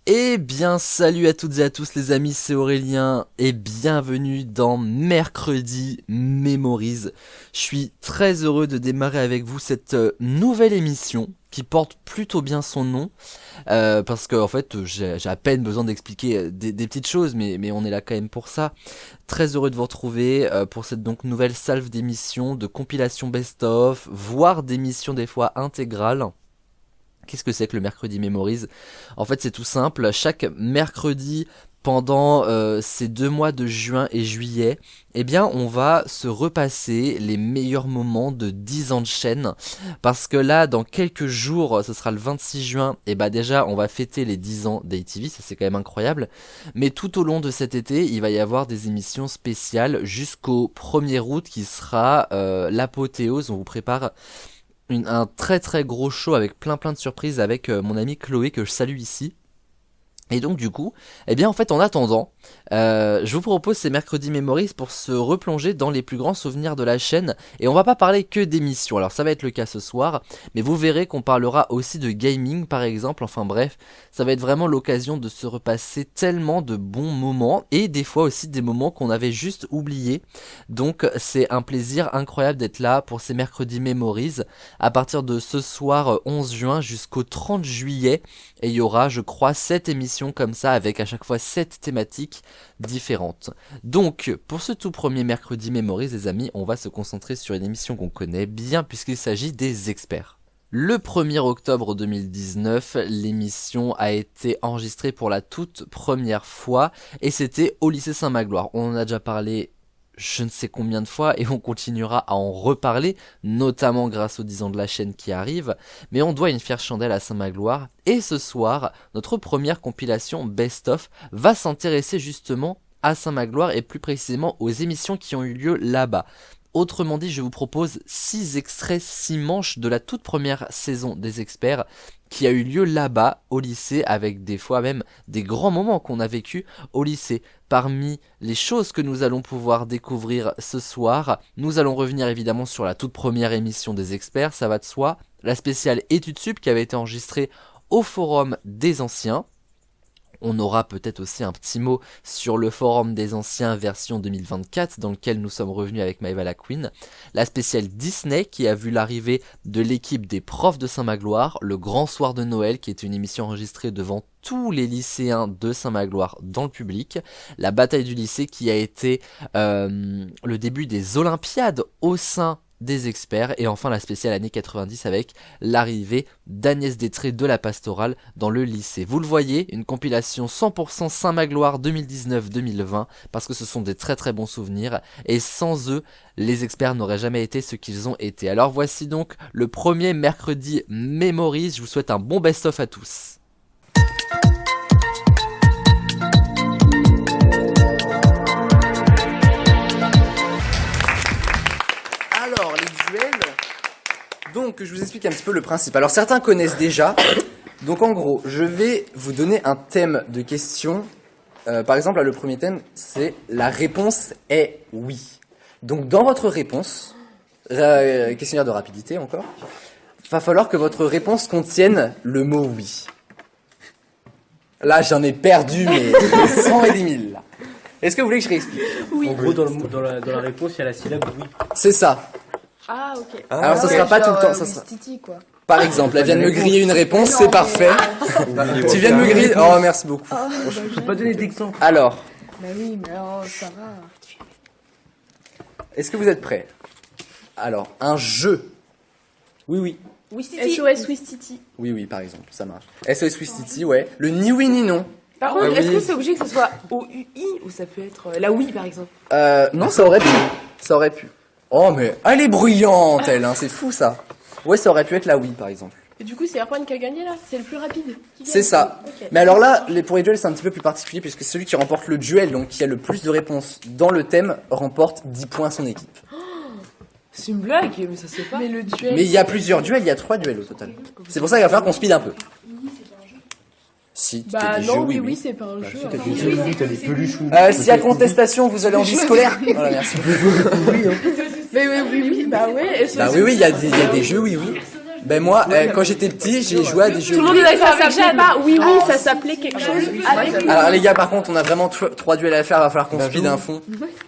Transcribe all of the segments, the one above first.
Eh bien, salut à toutes et à tous les amis, c'est Aurélien et bienvenue dans Mercredi Memories. Je suis très heureux de démarrer avec vous cette nouvelle émission qui porte plutôt bien son nom parce que en fait j'ai à peine besoin d'expliquer des petites choses mais on est là quand même pour ça. Très heureux de vous retrouver pour cette donc nouvelle salve d'émissions, de compilation best-of, voire d'émissions des fois intégrales. Qu'est-ce que c'est que le Mercredi Memories ? En fait, c'est tout simple. Chaque mercredi, pendant ces 2 mois de juin et juillet, eh bien, on va se repasser les meilleurs moments de 10 ans de chaîne. Parce que là, dans quelques jours, ce sera le 26 juin, et bah déjà, on va fêter les 10 ans d'ATV, ça c'est quand même incroyable. Mais tout au long de cet été, il va y avoir des émissions spéciales jusqu'au 1er août qui sera l'apothéose. On vous prépare un très très gros show avec plein de surprises avec mon amie Chloé que je salue ici. Et donc du coup, eh bien en fait en attendant, je vous propose ces Mercredi Memories pour se replonger dans les plus grands souvenirs de la chaîne. Et on va pas parler que d'émissions, alors ça va être le cas ce soir, mais vous verrez qu'on parlera aussi de gaming par exemple. Enfin bref, ça va être vraiment l'occasion de se repasser tellement de bons moments, et des fois aussi des moments qu'on avait juste oubliés. Donc c'est un plaisir incroyable d'être là pour ces Mercredi Memories, à partir de ce soir 11 juin jusqu'au 30 juillet, et il y aura je crois 7 émissions comme ça avec à chaque fois 7 thématiques différentes. Donc pour ce tout premier Mercredi Memories les amis, on va se concentrer sur une émission qu'on connaît bien puisqu'il s'agit des experts. Le 1er octobre 2019, l'émission a été enregistrée pour la toute première fois et c'était au lycée Saint-Magloire. On en a déjà parlé je ne sais combien de fois et on continuera à en reparler, notamment grâce aux 10 ans de la chaîne qui arrivent, mais on doit une fière chandelle à Saint-Magloire, et ce soir, notre première compilation best-of va s'intéresser justement à Saint-Magloire et plus précisément aux émissions qui ont eu lieu là-bas. Autrement dit, je vous propose 6 extraits, 6 manches de la toute première saison des experts qui a eu lieu là-bas au lycée, avec des fois même des grands moments qu'on a vécu au lycée. Parmi les choses que nous allons pouvoir découvrir ce soir, nous allons revenir évidemment sur la toute première émission des experts, ça va de soi, la spéciale Études Sup qui avait été enregistrée au forum des anciens. On aura peut-être aussi un petit mot sur le forum des anciens version 2024 dans lequel nous sommes revenus avec Maëva la Queen. La spéciale Disney qui a vu l'arrivée de l'équipe des profs de Saint-Magloire, le grand soir de Noël qui est une émission enregistrée devant tous les lycéens de Saint-Magloire dans le public. La bataille du lycée qui a été le début des Olympiades au sein des experts, et enfin la spéciale année 90 avec l'arrivée d'Agnès Détré de la Pastorale dans le lycée. Vous le voyez, une compilation 100% Saint-Magloire 2019-2020 parce que ce sont des très très bons souvenirs et sans eux, les experts n'auraient jamais été ce qu'ils ont été. Alors voici donc le premier Mercredi Memories, je vous souhaite un bon best-of à tous. Donc je vous explique un petit peu le principe. Alors certains connaissent déjà. Donc en gros, je vais vous donner un thème de question. Par exemple, là, le premier thème, c'est la réponse est oui. Donc dans votre réponse, questionnaire de rapidité encore, va falloir que votre réponse contienne le mot oui. Là, j'en ai perdu mes 100 et des 1000. Là. Est-ce que vous voulez que je réexplique ? Oui. En gros, dans la réponse, il y a la syllabe oui. C'est ça. Ah, ok. Alors, ça sera pas tout le temps. Ça sera... Titi, quoi. Par exemple, elle vient de me griller une réponse, c'est parfait. Tu viens de me griller. Oh, merci beaucoup. Je peux pas donner d'exemple. Alors. Bah oui, mais alors, ça va. Est-ce que vous êtes prêts ? Alors, un jeu. Oui. SOS Wistiti. Oui, par exemple, ça marche. SOS Wistiti, ouais. Le ni oui ni non. Par contre, oui. est-ce que c'est obligé que ce soit OUI ou ça peut être la oui par exemple ? Non, ça aurait pu. Ça aurait pu. Oh, mais elle est bruyante, elle, hein, c'est fou ça. Ouais, ça aurait pu être la oui, par exemple. Et du coup, c'est Erwan qui a gagné là. C'est le plus rapide. Qui gagne. C'est ça. Okay. Mais alors là, pour les duels, c'est un petit peu plus particulier puisque celui qui remporte le duel, donc qui a le plus de réponses dans le thème, remporte 10 points à son équipe. C'est une blague, mais ça se fait pas. Mais le duel. Mais il y a plusieurs duels, il y a 3 duels au total. C'est pour ça qu'il va falloir qu'on speed un peu. Si, Bah t'as des non, jeux, mais oui. oui, c'est pas un jeu. T'as des jeux, oui, t'as des peluches. S'il y a contestation, vous allez en vie scolaire. Voilà, merci. Mais oui, bah ouais. Bah oui, il y a des jeux, oui. Ben moi, quand j'étais petit, j'ai joué à des jeux. Tout le monde est d'accord avec Jeanne. Pas, oui, ça s'appelait quelque chose avec. Alors les gars, par contre, on a vraiment 3 duels à faire, va falloir qu'on speed un fond.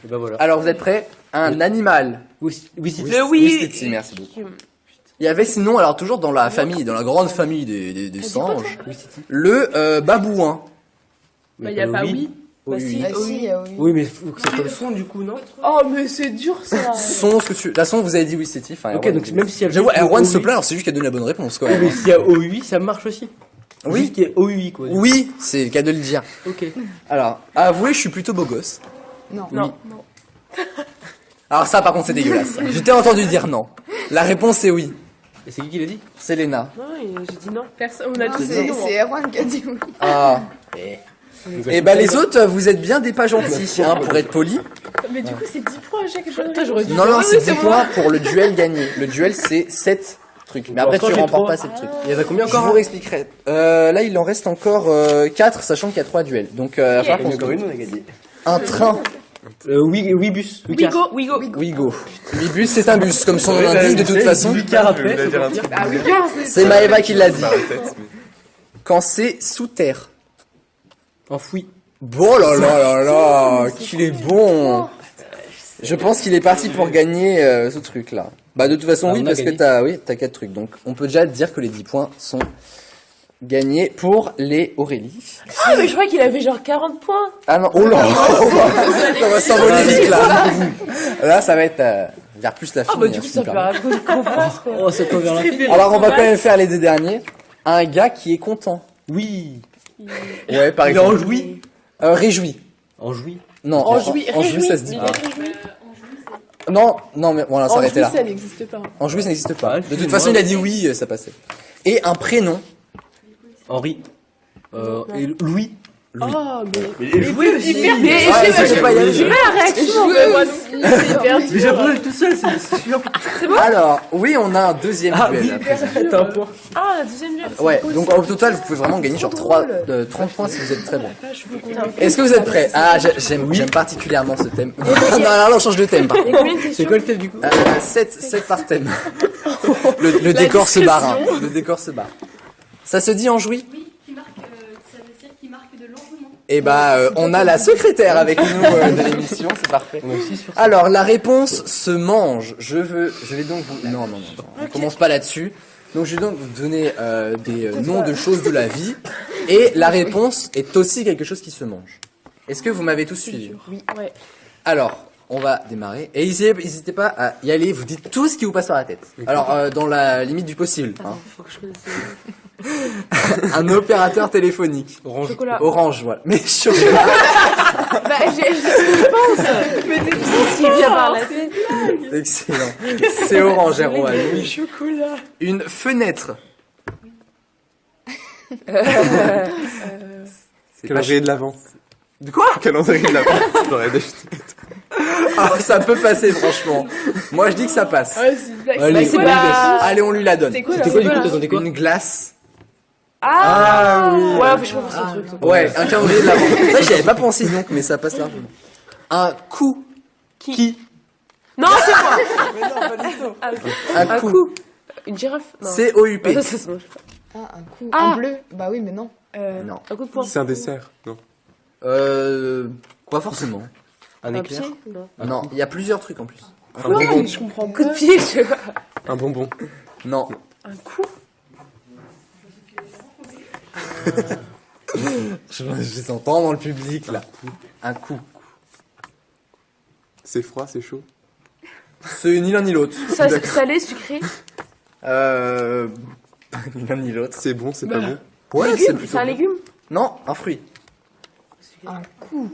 Et bah voilà. Alors vous êtes prêts? Un animal. Oui, c'est Le oui. Wistiti, merci beaucoup. Il y avait sinon, alors toujours dans la famille, dans la grande famille des singes, le babouin. Bah, y a pas oui. Bah si, Ah si, oui. Oui, mais faut que ça soit le son du coup, non? Oh, mais c'est dur ça. Son, ce que tu. De toute façon, vous avez dit Wistiti. Enfin, Ok, Erwan, donc même s'il y a. j'avoue, Erwan se OUI. plaint, alors c'est juste qu'il a donné la bonne réponse, quoi. Oui, mais s'il y a OUI, ça marche aussi. Oui. Juste qu'il y ait OUI, quoi. Oui, c'est le cas de le dire. Ok. Alors, avouez, je suis plutôt beau gosse. Non. Non. Alors ça, par contre, c'est dégueulasse. Je t'ai entendu dire non. La réponse est oui. Et c'est qui l'a dit? C'est Léna. Non, j'ai dit non. Personne, on a Non, tous dit c'est non. Erwan qui a dit oui. Ah. Et bah les autres, vous êtes bien des pas gentils, hein, pour être poli. Mais du coup, c'est 10 points à chaque jeu. Attends, j'aurais dû. Non, non, Oui, c'est c'est 10 moi. points pour le duel gagné. Le duel, c'est 7 trucs. Mais après, Encore, tu j'ai remportes trois. pas 7 trucs. Il y en a combien Je encore? vous réexpliquerai. Là, il en reste encore 4, sachant qu'il y a 3 duels. Donc, il va falloir Il y en qu'on a encore une, on a gagné. un train. Oui, bus. Wigo, Wigo. Wigo. Bus, c'est un bus, comme son nom l'indique, de toute façon. 8 quarts après. Ah oui, C'est Maëva qui l'a dit. Quand c'est sous terre. Enfoui. Bon là là là là, qu'il est bon. Je pense qu'il est parti pour gagner ce truc là. Bah de toute façon Ah, oui on a parce que gagné. t'as 4 trucs. Donc on peut déjà dire que les 10 points sont gagnés pour les Aurélie. Ah, mais je crois qu'il avait genre 40 points. Ah non, oh là, on va s'envoler vite là. Là ça va être vers plus la fin. Ah, bah du coup, ça fait un coup de confiance, quoi. Oh, ça peut vers la fin. Alors on va quand même faire les 2 derniers. Un gars qui est content. Oui. Ouais par Il est exemple. enjoui. Réjoui. Enjoui. Non, Enjoui, enjoui ça se dit mais pas. réjoui. Non, non mais voilà, ça s'arrêtait là. Enjoui, ça n'existe pas. Enjoui, ça n'existe pas. Ah, De toute façon, il a dit oui, ça passait. Et un prénom. Henri. Et Louis. Oh, mais. Mais jouer aussi. Mais Ah, j'ai ça, j'ai pas y aller. j'ai pas la réaction. Moi non plus, c'est perdu. Mais j'ai appris tout seul, c'est sûr. Alors, oui, on a un deuxième Ah duel. oui, après. t'as un point. Ah, la deuxième duel. Ouais, donc au total, vous pouvez vraiment gagner genre 30 points si vous êtes très bon. Est-ce que vous êtes prêts? Ah, j'aime particulièrement ce thème. non, non, on change de thème par Et contre. combien de C'est questions? quoi le thème du coup? 7 par thème. Le décor se barre. Hein. Le décor se barre. Ça se dit enjoui? Oui, qui marque, ça veut dire qui marque de l'engouement. Et bah, on a la secrétaire avec nous de l'émission, c'est parfait. On est aussi sur. Alors, la réponse se mange. Je vais donc vous... Non, non, non, on commence pas là-dessus. Donc, je vais donc vous donner des noms de choses de la vie. Et la réponse est aussi quelque chose qui se mange. Est-ce que vous m'avez tous suivi? Oui, ouais. Alors, on va démarrer. Et n'hésitez pas à y aller, vous dites tout ce qui vous passe par la tête. Alors, dans la limite du possible. Hein. Faut que je connaisse. Un opérateur téléphonique. Orange. Chocolat. Orange, voilà. Mais chocolat. Bah, je pense. Mais t'es ce qui vient par la tête. Excellent. C'est orange, Erwan. Oui. Chocolat. Une fenêtre. Calendrier de l'avant. De quoi? Calendrier de l'avant. J'aurais déjà- Ah, ça peut passer, franchement. Moi, je dis que ça passe. Ouais, c'est une blague. Allez, C'est c'est quoi, pas- là Allez, on lui la donne. C'est quoi, là C'était quoi du C'est coup? quoi, là T'attendais quoi? Une glace. Ah, oui. Ouais, je pense que c'est un truc. Ouais, un calendrier de l'avant. Ça, j'y avais pas pensé, donc, mais ça passe largement. Un coup. Qui? Non, c'est moi. Un Un coup. coup. Une girafe? Non. C-O-U-P. Ça se mange pas. Ah, un coup. Ah. Un bleu. Bah oui, mais non. Non. Un coup de poing. C'est un dessert, non? Pas forcément. Un Un éclair. pied? Non. Non, il y a plusieurs trucs en plus. Un bonbon. Je comprends Coup de pas. pied, je sais pas. Un bonbon. Non. Un coup? Je les entends dans le public, là. Un coup. C'est froid, c'est chaud. C'est ni l'un ni l'autre. Salé, sucré? Ni l'un ni l'autre. C'est bon, c'est pas bon. Ouais, c'est plutôt. C'est un bon. légume? Non, un fruit. Un coup.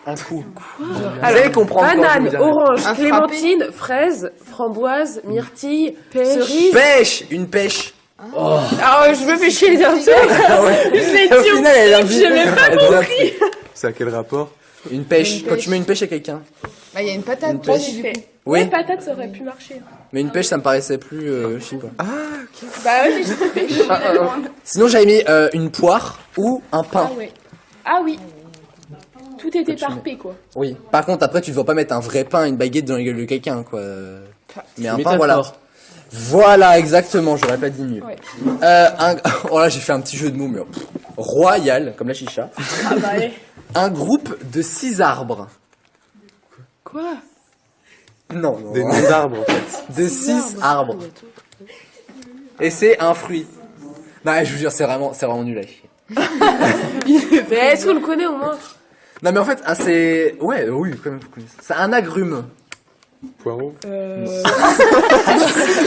Un coup. Vous Alors, allez comprendre. quand je vais vous banane, dire. orange, Un clémentine, fraise, framboise, myrtille, cerise. Pêche. Une pêche. Ah ouais, je me fais chier dire ça. Ah ouais. Au final, elle a dit. j'ai même pas compris. C'est à quel rapport? Une pêche. Une Quand pêche. tu mets une pêche à quelqu'un. Bah il y a une patate. Une Moi, pêche. j'ai du coup. Oui. Ouais, patate, ça aurait pu marcher. Mais une pêche, ça me paraissait plus. Je sais pas. Bah ouais, mais j'ai pêché. Sinon, j'avais mis une poire ou un pain. Ah ouais. Ah oui. Tout était tu mets- parfait, quoi. Oui. Par contre, après, tu ne dois pas mettre un vrai pain, une baguette dans la gueule de quelqu'un, quoi. Mais un pain, Métaphore. voilà. Voilà, exactement, j'aurais pas dit mieux. Ouais. Oh là, j'ai fait un petit jeu de mots, mais royal, comme la chicha. Ah bah allez. Un groupe de 6 arbres. Quoi? Non, Des noms d'arbres, en fait. de 6 arbres. Et c'est un fruit. Non, je vous jure, c'est vraiment nul à chier. Mais est-ce qu'on le connaît au moins? Non, mais en fait, c'est... Ouais, oui, quand même, vous connaissez. C'est un agrume. Poireau.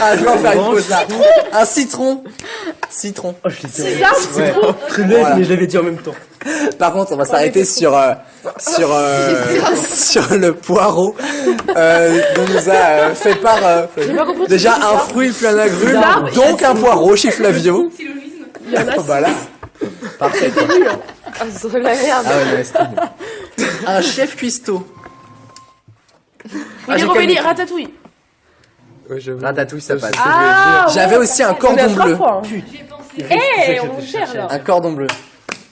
Ah, je vais en faire une pause là. Un citron. Citron. Oh, je l'ai dit. C'est ça, Ouais. Très bête, Voilà. mais je l'avais dit en même temps. Par contre, on va s'arrêter sur le poireau dont nous a fait part pas compris déjà tout ça. un fruit puis un agrume, Bizarre. donc un poireau chez Flavio. Syllogisme. Il y en a Voilà. Parfait. Quoi. Ah, c'est de la merde. Ah ouais, mais c'était nul. Un chef cuistot. Willy j'ai Robelli, calmé. Ratatouille. Ouais, j'avoue. Ratatouille, ça passe. Ah, J'avais aussi un on a cordon 3 bleu. points. J'ai pensé. Eh, on gère là. Un cordon bleu.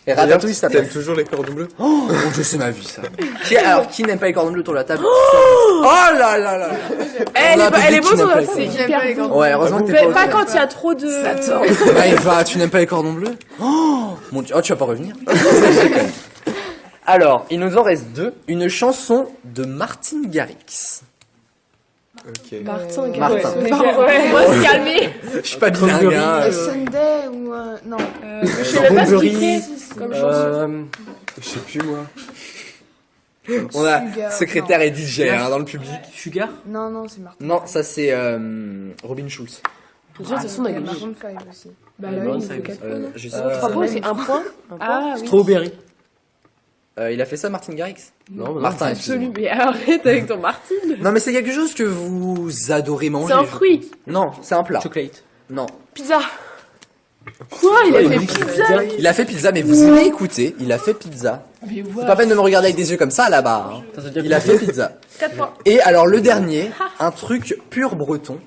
Et D'ailleurs, Ratatouille, ça T'aimes passe. toujours les cordons bleus? Oh mon dieu, c'est ma vie ça. Qui n'aime pas les cordons bleus autour de la table? Oh là là là. Elle On a un est, elle est public qui beau n'aime sur pas la les C'est télé. qui aime pas les gants. Ouais, heureusement que t'es Pas, pas pas quand il y a trop de. Ah, Eva, tu n'aimes pas les cordons bleus? Oh mon dieu, oh tu vas pas revenir. Alors, il nous en reste 2. Une chanson de Martin Garrix. Ok. Martin, Martin. Ouais, on va se calmer. Je suis pas bilingue, hein. Sunday ou... non. Je sais même pas ce qu'il fait comme chanson. Je sais plus, moi. On a Sugar, secrétaire et DJ hein, dans le public. Sugar. Non, non, c'est Martin. Non, ça c'est Robin Schulz. De toute façon, on a Il y a gagné. Maroon 5 aussi. Bah Ouais, oui, bon, il ça faut y est. 4 points. Je sais 3 points, c'est 1 point. Ah oui. Strawberry. il a fait ça Martin Garrix? Non, non. Martin, Absolument. excusez-moi. Mais arrête avec ton Martine. Non mais c'est quelque chose que vous adorez manger. C'est un fruit. Non, c'est un plat. Chocolate. Non. Pizza. Quoi? Il a Ouais, fait il pizza. Il a fait pizza, mais vous aimez écouter, il a fait pizza. Mais C'est ouais. pas peine de me regarder avec des yeux comme ça là-bas. hein. Ça veut dire Il a fait pizza. 4 points. Et alors le dernier, un truc pur breton.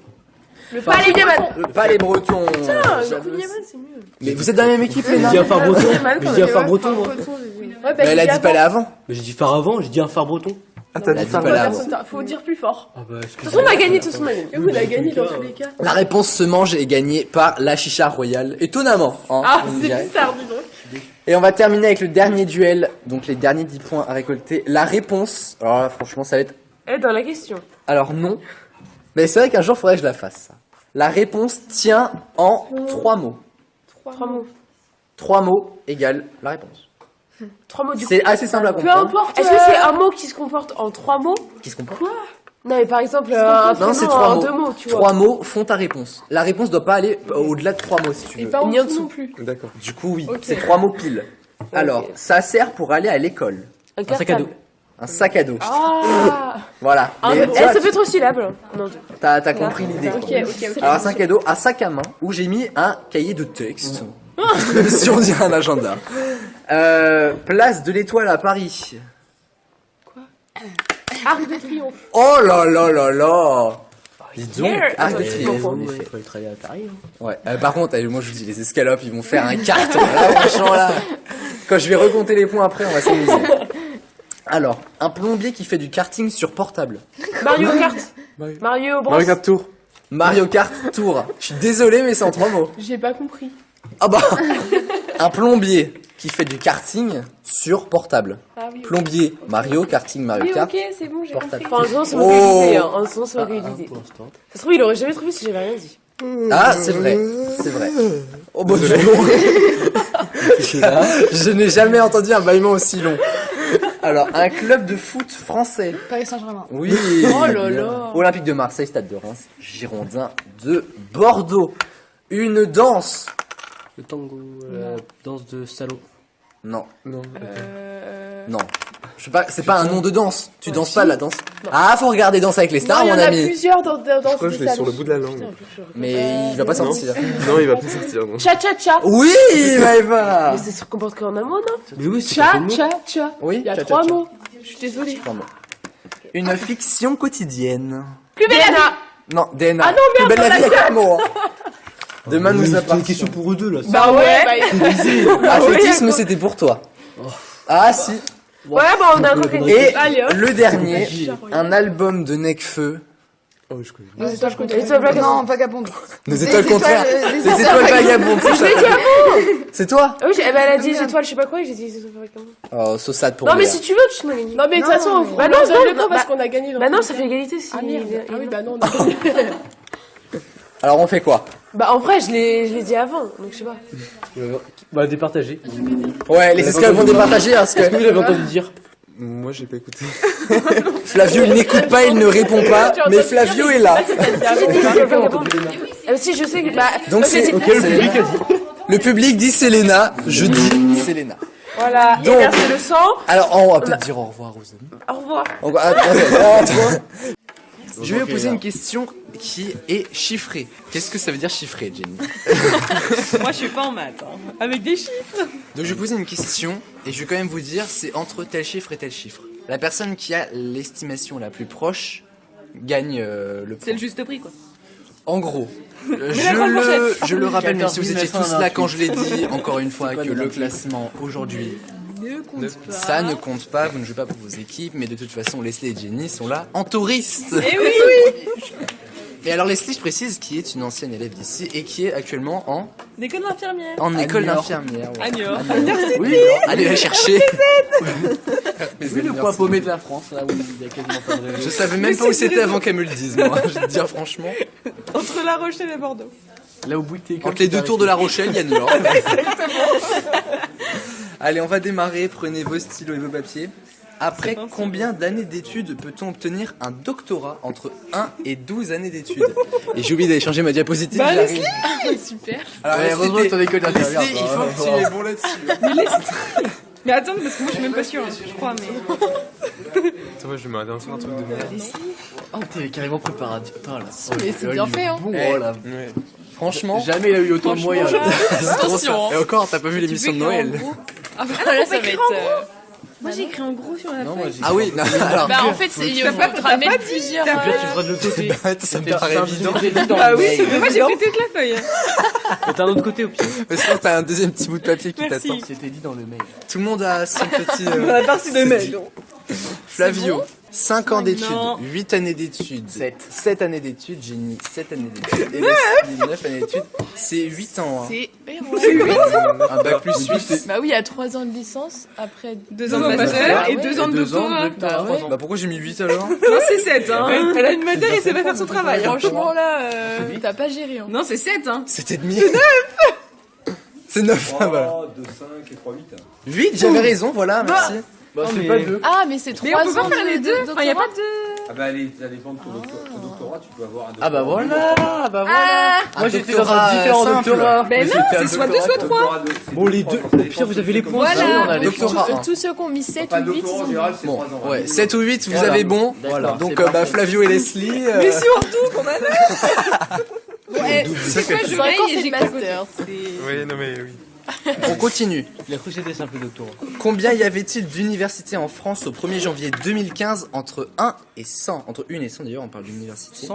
Le palais Yaman. Pas les bretons. Ah, le j'avoue. coup de Yaman, c'est mieux. Mais vous êtes dans la même équipe, J'ai Léna? dit un phare breton. Yaman, Mais j'ai dit un phare breton, moi. Ouais, Mais elle a dit pas là avant. Mais j'ai dit phare avant, j'ai dit un phare breton. Ah, t'as Elle a dit dit ça. pas là avant. Faut dire plus fort. Ah bah, De toute façon, on a gagné, de toute façon, on a gagné. Et vous, on a gagné dans tous les cas. La réponse se mange et est gagnée par la chicha royale. Étonnamment. Hein, Ah, on c'est dirait. bizarre, dis donc. Et on va terminer avec le dernier duel. Donc les derniers 10 points à récolter. La réponse. Alors là, franchement, ça va être. Elle est dans la question. Alors non. Mais c'est vrai qu'un jour, faudrait que je la fasse. Ça. La réponse tient en 3 mots. 3 mots. 3 mots égale la réponse. 3 mots du coup. C'est assez simple à Peu comprendre. importe. Est-ce que c'est un mot qui se comporte en 3 mots? Qui se comprend? Non, mais par exemple, un Non, c'est prénom 3 en mots. 2 mots, tu vois. 3 mots font ta réponse. La réponse doit pas aller au-delà de 3 mots si tu Et veux. pas en Ni en dessous dessous. non plus. D'accord. Du coup, oui, Ok. c'est 3 mots pile. Alors, ça sert pour aller à l'école. Un Un sac à cartable. dos. Un sac à dos. Ah. Voilà. Un- Mais eh, toi, ça peut être aussi syllabes. Non, t'as compris l'idée. Ok, quoi. ok. Alors, un sac à dos, un sac à main où j'ai mis un cahier de texte. Si on dirait un agenda. Place de l'Étoile à Paris. Arc de triomphe. Oh là là là là. Dis donc, Yeah. Arc de Ouais, Triomphe. En effet, faut aller travailler à Paris. hein. Ouais. Par contre, moi je vous dis, les escalopes, ils vont faire un carton. Là, franchement, là. Quand je vais recompter les points après, on va s'amuser. Alors, un plombier qui fait du karting sur portable. Mario Kart. Mario Bros. Mario Kart Tour. Mario Kart Tour. Je suis désolé, mais c'est en 3 mots. J'ai pas compris. Ah bah, un plombier qui fait du karting sur portable. Ah oui. Plombier, Mario, karting, Mario Oui, Kart. ok, c'est bon, j'ai Portable. compris. Enfin, en ce moment, c'est Oh. moi qui ai l'idée. Hein. En ce moment, c'est moi qui ai Ah, l'idée. pour l'instant. Ça se trouve, il aurait jamais trouvé si j'avais rien dit. Ah, c'est vrai, c'est vrai. Oh bah, je n'ai jamais entendu un bâillement aussi long. Alors, un club de foot français. Paris Saint-Germain. Oui. Oh là là. Olympique de Marseille, Stade de Reims, Girondins de Bordeaux. Une danse. Le tango, danse de salon. Non, Non. non. Je sais pas, c'est pas un nom de danse. Tu danses pas la danse. Ah, faut regarder Danse avec les stars, Non, il y mon en a ami. plusieurs dans Pourquoi ce je l'ai sur le bout de la langue? Mais il va pas Non. sortir. Non, il va pas sortir, non. Cha-cha-cha. Oui, Maëva. Mais ça se comporte qu'en un mot, non? Mais oui, c'est Cha, pas le cha, cha. Oui, Il y a tcha, 3 tcha, tcha. mots. Je suis désolée. 3 mots. Une fiction quotidienne. Plus belle la vie. Non, DNA. Ah non, merde, Plus belle la on vie, il y a 4 mots. hein. Demain nous C'est une appartient. question pour eux deux là. Bah ouais. Bah, Athlétisme, c'était pour toi. Ah si. Ouais, bah, on a encore gagné. Et Allez, hop. le dernier, un album de Nekfeu Oh, je connais. Nos étoiles, je connais. Les étoiles vagabondes. Non, vagabondes. Des étoiles contraires. les Des étoiles vagabondes. c'est ça. C'est toi? Ah oui, elle a dit les étoiles, je sais pas quoi, et j'ai dit les étoiles vagabondes. Oh, saussade pour Non, mais Léa. si tu veux, tu te m'as gagné. Non, mais de toute façon, on Bah non, donne le non, point parce bah- qu'on a gagné. Bah non, ça fait égalité si. Ah merde. Ah oui, bah non. Alors on fait quoi? Bah en vrai, je l'ai dit avant, donc je sais pas. Bah, départager. Ouais, les esclaves vont départager parce Est-ce que vous que l'avez entendu dire? Moi, j'ai pas écouté. Flavio il n'écoute pas, il ne répond pas, mais Flavio est là. Si, je sais que. Bah, Donc c'est c'est- le public dit Selena, je dis Selena. Voilà, et Donc- verser le sang. Alors on va peut-être dire au revoir aux amis. Au revoir. Attends. Je vais vous poser une question qui est chiffrée. Qu'est-ce que ça veut dire chiffré, Jenny? Moi, je suis pas en maths. Hein. Avec des chiffres. Donc je vais poser une question et je vais quand même vous dire c'est entre tel chiffre et tel chiffre. La personne qui a l'estimation la plus proche gagne le C'est point. le juste prix, quoi. En gros, prochaine. je le rappelle, même si vous étiez 14 tous là quand je l'ai dit, encore une fois, C'est quoi que le le 28? classement aujourd'hui, Ne compte pas. ça ne compte pas, vous ne jouez pas pour vos équipes, mais de toute façon, Leslie et Jenny sont là en touristes. Eh oui, Et alors Leslie, je précise, qui est une ancienne élève d'ici et qui est actuellement L'école d'infirmière. en école Niort. d'infirmière. Ouais. À Niort. Oui, Allez la chercher. oui, le point paumé de la France, là où il y a quasiment pas de réseau. Je savais même pas où c'était avant qu'elle me le dise, moi, je vais te dire franchement. Entre La Rochelle et Bordeaux. Là où Bouygues Entre les deux tours de La Rochelle, il y a Niort. Allez, on va démarrer, prenez vos stylos et vos papiers. Après combien d'années d'études peut-on obtenir un doctorat entre 1 et 12 années d'études? Et j'ai oublié d'aller changer ma diapositive, Bah, j'arrive. Super. Alors, Ouais, Leslie, heureusement que ton école d'infirmière, Leslie, il faut que tu es bon là-dessus. Mais attends, parce que moi, je suis même pas sûre, je crois, mais. Attends, moi, je vais m'arrêter sur un truc de merde. Oh, t'es carrément préparé. Attends, là. Mais c'est bien fait, hein. Bon, Eh. oh là. Ouais. Franchement, Jamais il a eu autant de moyens. là. c'est trop ça. Attention, Et encore, t'as pas vu l'émission de Noël? Ah bah là, ça va être. Moi, j'ai écrit en gros sur la Non, moi, j'ai- Ah oui, non, alors, Bah en fait, il faudra mettre plusieurs. Puis là, tu feras de l'autre côté. ça me paraît évident. Ah oui, mais moi, j'ai pris toute la feuille. Mais t'as un autre côté au pire. Parce que t'as un deuxième petit bout de papier qui Merci. t'attend. C'était dit dans le mail. Tout le monde a son petit... La partie de c'est mail. dit. Flavio, 5 ans d'études, Non. 8 années d'études, 7. 7 années d'études, Jenny, 7 années d'études, et Leslie, 9 années d'études, c'est 8 ans. Hein. C'est. Un bac plus 8. Bah oui, il y a 3 ans de licence, après 2 ans de master et ouais. 2 ans de doctorat. Bah ouais. Bah pourquoi j'ai mis 8 alors? Non, c'est 7, hein. Elle a une matière et sait pas faire son travail. hein. Franchement là, t'as pas géré. Hein. Non, c'est 7, hein. C'était demi. C'est 9. Ah, voilà. 2, 5 et 3, 8. 8, j'avais raison, voilà, merci. Bah, c'est pas deux. Ah, mais c'est 3 Mais on peut ans pas faire les deux. Enfin, y a pas de. Ah bah allez, ça dépend de ton doctorat, tu peux avoir un doctorat. Ah bah voilà, bah voilà. Un Moi j'étais dans doctorat, un différent simple. doctorat. Ben non, c'est soit 2, soit 3. Bon, les deux. Au pire, vous avez les points. Voilà. sinon, on a les Doctorat. points. Tous ceux qui ont mis 7 Pas ou 8, ils doctorat en sont général, c'est Bon, 3 ans. ouais, 7 ou 8, vous Voilà. avez bon. Voilà. Donc c'est bah parfait. Flavio et Leslie. Mais surtout qu'on a. Ouais, C'est quoi, je 5 ans veille c'est et le j'ai master. Oui, non, mais oui. On continue. Il a cru que c'était simple doctorat. Combien y avait-il d'universités en France au 1er janvier 2015 entre 1 et 100? Entre 1 et 100 d'ailleurs, on parle d'université.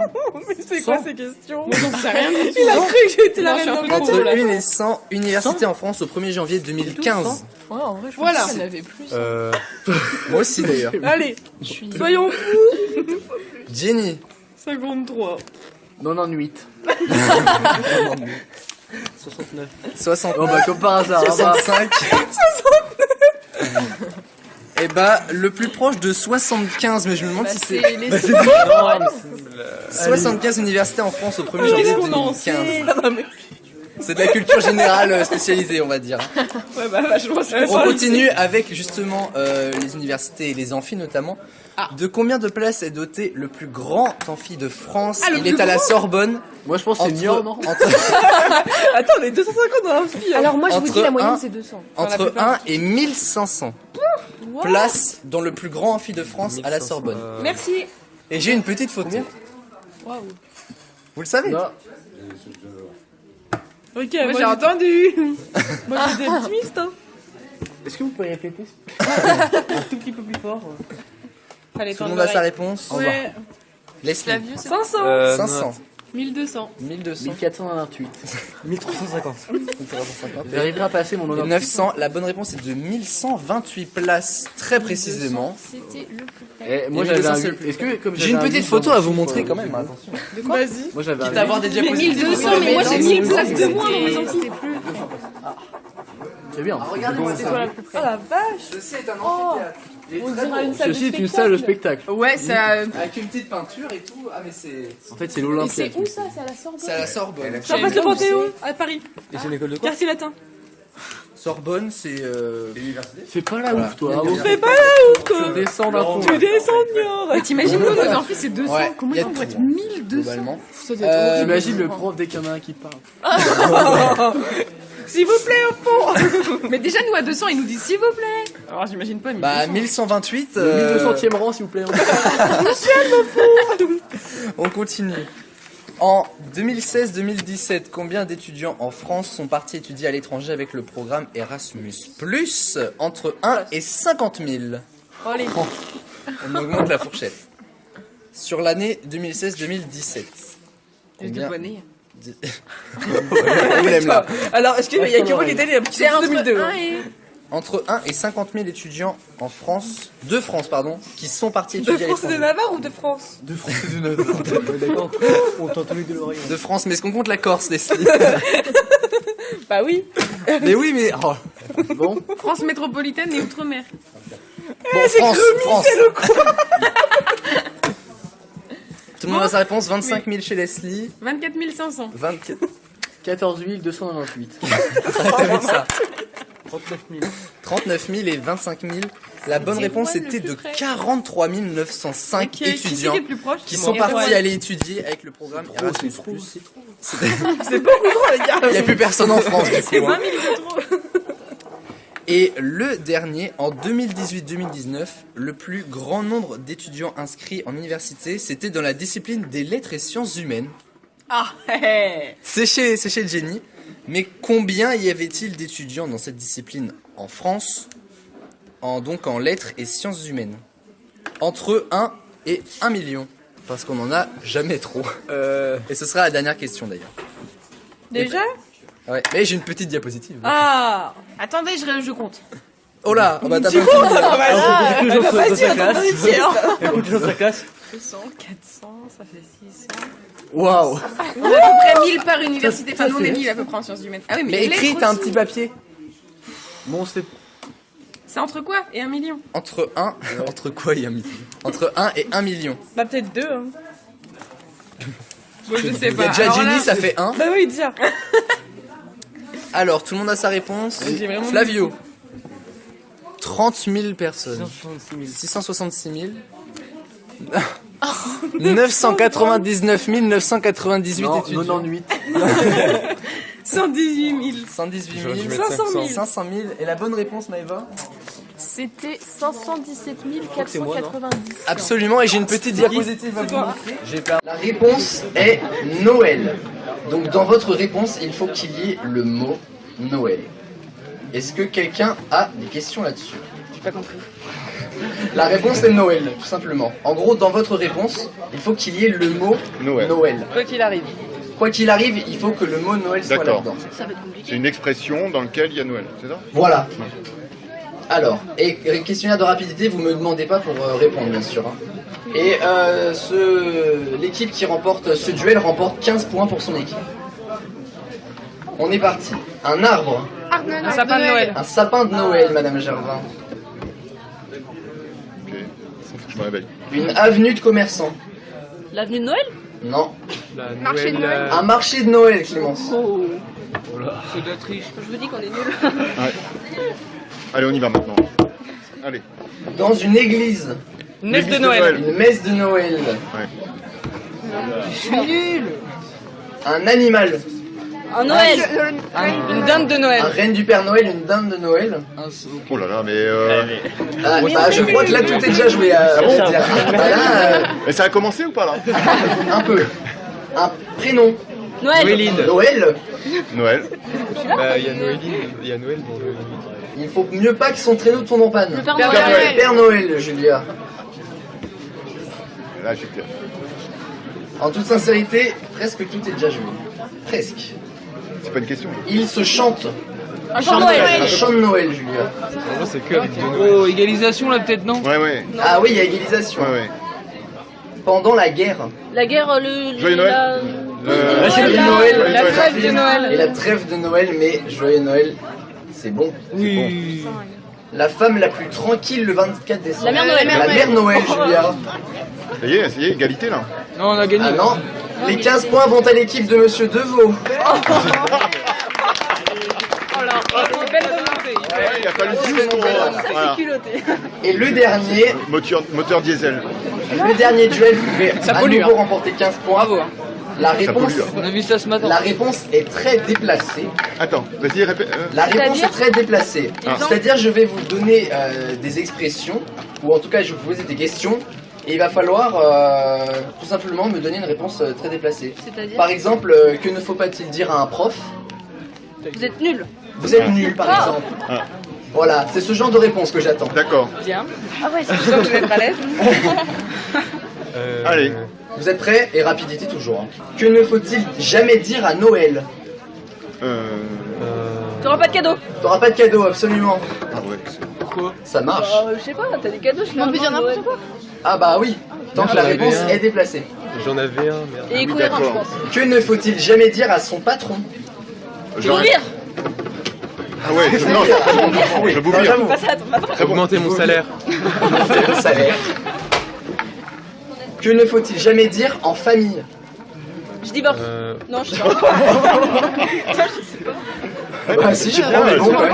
Mais c'est quoi ces questions? J'en sais rien du tout. Il a cru que j'étais la Non, je suis reine un de peu Entre trop, là. 1 et 100 universités en France au 1er janvier 2015. Ouais, en vrai, je Voilà. pense qu'il y en avait plus. Moi aussi d'ailleurs. Allez, Je suis. soyons fous. Jenny. 53. Non, non, 8. 69. 60. Oh bah comme par hasard. ah bah. 65. Et bah le plus proche de 75, mais je me demande Bah, si c'est c'est les. Non, mais 75 universités en France au 1er janvier Qu'est-ce qu'on en 2015. sait? C'est de la culture générale spécialisée, on va dire. Ouais, bah, vachement, c'est On continue avec justement les universités et les amphis notamment. Ah. De combien de places est doté le plus grand amphi de France? Ah, le Il plus est à la Sorbonne. Moi je pense que c'est Niort, non Attends, on est 250 dans un fille. Alors moi, je vous Entre dis, la moyenne un- c'est 200. Entre 1 et 1500 places dans le plus grand amphi de France à la Sorbonne. Merci. Et j'ai une petite photo. Waouh. Vous le savez? Non. Ok, moi j'ai entendu. Moi j'étais optimiste, hein. Est-ce que vous pouvez répéter un tout petit peu plus fort Allez, Tout le monde a sa réponse. Ouais. Leslie. Flavio, c'est 500. 500. 1200. 1200. 1428. 1350. 1350. J'arriverai à passer mon Et honneur. 900. La bonne réponse est de 1128 places, très précisément. C'était le plus près. Eh, moi Et j'avais 1200, un c'est le 8. plus Est-ce que comme J'ai une j'avais un petite 8 photo dans à mon vous chiffre, montrer quand même, attention. Vas-y. Moi j'avais un Quitte à avoir des Mais diapositives. 1200, mais moi j'ai 1000 places de moins, on s'en fout. C'est bien. Regardez-moi ça. Oh la vache. Ceci est un amphithéâtre. Il est On très dirait beau. une salle de Ceci est une spectacle. salle de spectacle. Ouais, ça. Avec une petite peinture et tout. Ah mais c'est... En fait c'est Et l'Olympia. c'est où ça? C'est à la Sorbonne. C'est à la Sorbonne. Ça passe le Panthéon à Paris. Et c'est une école de quoi? Quartier latin. Sorbonne, c'est... Fais pas la Voilà. ouf toi. Il y a- Fais pas la ouf, Je quoi. descends d'un ton. Tu descends, Niort. Mais t'imagines, nous, nos amphis, c'est 200. Ouais, Comment il y a ils vont tout, être hein. 1200? Globalement. J'imagine le prof dès qu'il y en a un qui parle. S'il vous plaît, au fond. Mais déjà, nous, à 200, ils nous disent s'il vous plaît. Alors j'imagine pas. Bah 1128. Le 1200e rang s'il vous plaît. On continue. En 2016-2017, combien d'étudiants en France sont partis étudier à l'étranger avec le programme Erasmus+, entre 1 et 50 000? Allez. On augmente la fourchette. Sur l'année 2016-2017. Combien On l'aime là. Alors, est-ce qu'il y a que moi qui était né qui C'est sont en entre 2002 1 et... Entre 1 et 50 000 étudiants en France, de France pardon, qui sont partis De étudier à France et de l'étranger. Navarre ou de France? De France et de Navarre. D'accord. On t'entend de l'oreille. De France, mais est-ce qu'on compte la Corse, Leslie? Bah oui. Mais oui, mais... oh. Bon, France métropolitaine et outre-mer. bon France, France. Tout le monde a sa réponse, 25 000 chez Leslie, 24 500. 24... 14 298. Avec ça. 39 000. 39 000 et 25 000. La bonne réponse Étoile le était plus de près. 43 905 Ok, qui c'est qui étudiants est le plus proche? qui sont Étoile. partis aller étudier avec le programme Erasmus+. C'est beaucoup trop, les gars. Il n'y a plus personne en France du C'est coup. 20 hein. 000 de trop. Et le dernier, en 2018-2019, le plus grand nombre d'étudiants inscrits en université, c'était dans la discipline des lettres et sciences humaines. Ah, C'est chez Jenny. Mais combien y avait-il d'étudiants dans cette discipline en France, donc en lettres et sciences humaines? Entre 1 et 1 million. Parce qu'on n'en a jamais trop. Et ce sera la dernière question d'ailleurs. déjà? Ouais. Mais j'ai une petite diapositive. Ah. Attendez, je compte. Oh là, oh bah t'as pas fini. Ah bah là, elle va pas dire, attends, vérifier, hein. Toujours sa classe. 200, 400, ça fait 600. Waouh. On a à peu près 1000 par université. Enfin, nous, on est 1000 à peu près en sciences humaines. Ah oui, mais, Mais les écrit, lettres t'as un aussi. petit papier. Bon, c'est. C'est entre quoi et 1 million? Entre 1, entre quoi et 1 million? Entre 1 et 1 million. Bah peut-être 2, hein. Moi, je sais Il y pas. a déjà Alors Jenny, là, ça fait 1. Bah oui, déjà. Alors, tout le monde a sa réponse. J'ai vraiment Flavio. 30 000 personnes. 666 000. 666 000. 999 998 Non, étudiants. 98. 118 000. 118 J'aurais dû 000. mettre 500 000. 500 000. Et la bonne réponse, Maëva? C'était 517 c'est moi, non 490. Absolument, et j'ai une petite diapositive à vous toi. montrer. La réponse est Noël. Donc dans votre réponse, il faut qu'il y ait le mot Noël. Est-ce que quelqu'un a des questions là-dessus? J'ai pas compris. La réponse est Noël, tout simplement. En gros, dans votre réponse, il faut qu'il y ait le mot Noël. Quoi qu'il arrive. Quoi qu'il arrive, il faut que le mot Noël soit D'accord. là-dedans. C'est une expression dans laquelle il y a Noël, c'est ça? Voilà. Alors, et questionnaire de rapidité, vous me demandez pas pour répondre, bien sûr. hein. Et l'équipe qui remporte ce duel remporte 15 points pour son équipe. On est parti. Un arbre. Un sapin de Noël. Un sapin de Noël, Madame Gervin. Ok, je me réveille. Une avenue de commerçants. L'avenue de Noël? Non. Marché de Noël. Un marché de Noël, Clémence. C'est de la triche. Je vous dis qu'on est nuls. Ouais. Allez, on y va maintenant. Allez. Dans une église. Nef de L'église Noël. Une messe de Noël. Ouais. Un animal. Un Noël. Une dinde de Un Noël. reine du Père Noël, une dinde de Noël. Oh là là, mais Ah, bah, je crois que là tout est déjà joué. On dirait. Bah, là, Et ça a commencé ou pas là? un peu. Un prénom. Noël. Noël. Noël. Bah, il y a Noéline, il y a Noël dans le. Il faut mieux pas que son traîneau tombe en panne. Le Père Noël. Père Noël, Julia. Là, j'étais. En toute sincérité, presque tout est déjà joué. Presque. C'est pas une question. Il se chante. Un chant de Noël. Un chant de Noël, Julia. En gros, c'est que avec de Noël. Oh, égalisation là, peut-être, non? Ouais. Ah oui, il y a égalisation. Ouais. Pendant la guerre. La guerre, le. Joyeux Noël. La Joyeux Noël. La trêve de Noël. Et la trêve de Noël, mais joyeux Noël, c'est bon. Oui. La femme la plus tranquille le 24 décembre. La mère Noël. La mère Noël, Julia. Ça y est, égalité là. Non, on a gagné. Ah non, les 15 points vont à l'équipe de Monsieur Deveau. Il a fallu juste pour... Voilà. Et le dernier, Moteur diesel. le dernier duel pouvait Ça à pollue, nouveau hein. remporter 15 points. Bravo. Hein. La réponse, pollue, On a vu ça ce matin. la réponse est très déplacée. Attends, vas-y, répète. La réponse est très déplacée. C'est-à-dire, je vais vous donner des expressions, ou en tout cas, je vais vous poser des questions, et il va falloir tout simplement me donner une réponse très déplacée. C'est-à-dire Par exemple, que ne faut pas-il dire à un prof? Vous êtes nuls. Vous êtes nul, par exemple. Ah. Voilà, c'est ce genre de réponse que j'attends. D'accord. Bien. Ah ouais, c'est Je sens que je vais être à l'aise. Allez. Vous êtes prêts? Et rapidité toujours. Hein. Que ne faut-il jamais dire à Noël? T'auras pas de cadeau. T'auras pas de cadeau, absolument. Ah ouais. Pourquoi? Ça marche. Je sais pas, t'as des cadeaux, je peux dire n'importe quoi. Ah bah oui, tant que la réponse est déplacée. J'en avais un, merde. Et cohérent, je pense. Que ne faut-il jamais dire à son patron? Courir. Ah ouais, non, je vous bien. Très bon. Augmenter mon salaire. C'est le salaire. Que ne faut-il jamais dire en famille? Je divorce. Non, je sais pas. Ah si, je crois, mais bon, ouais.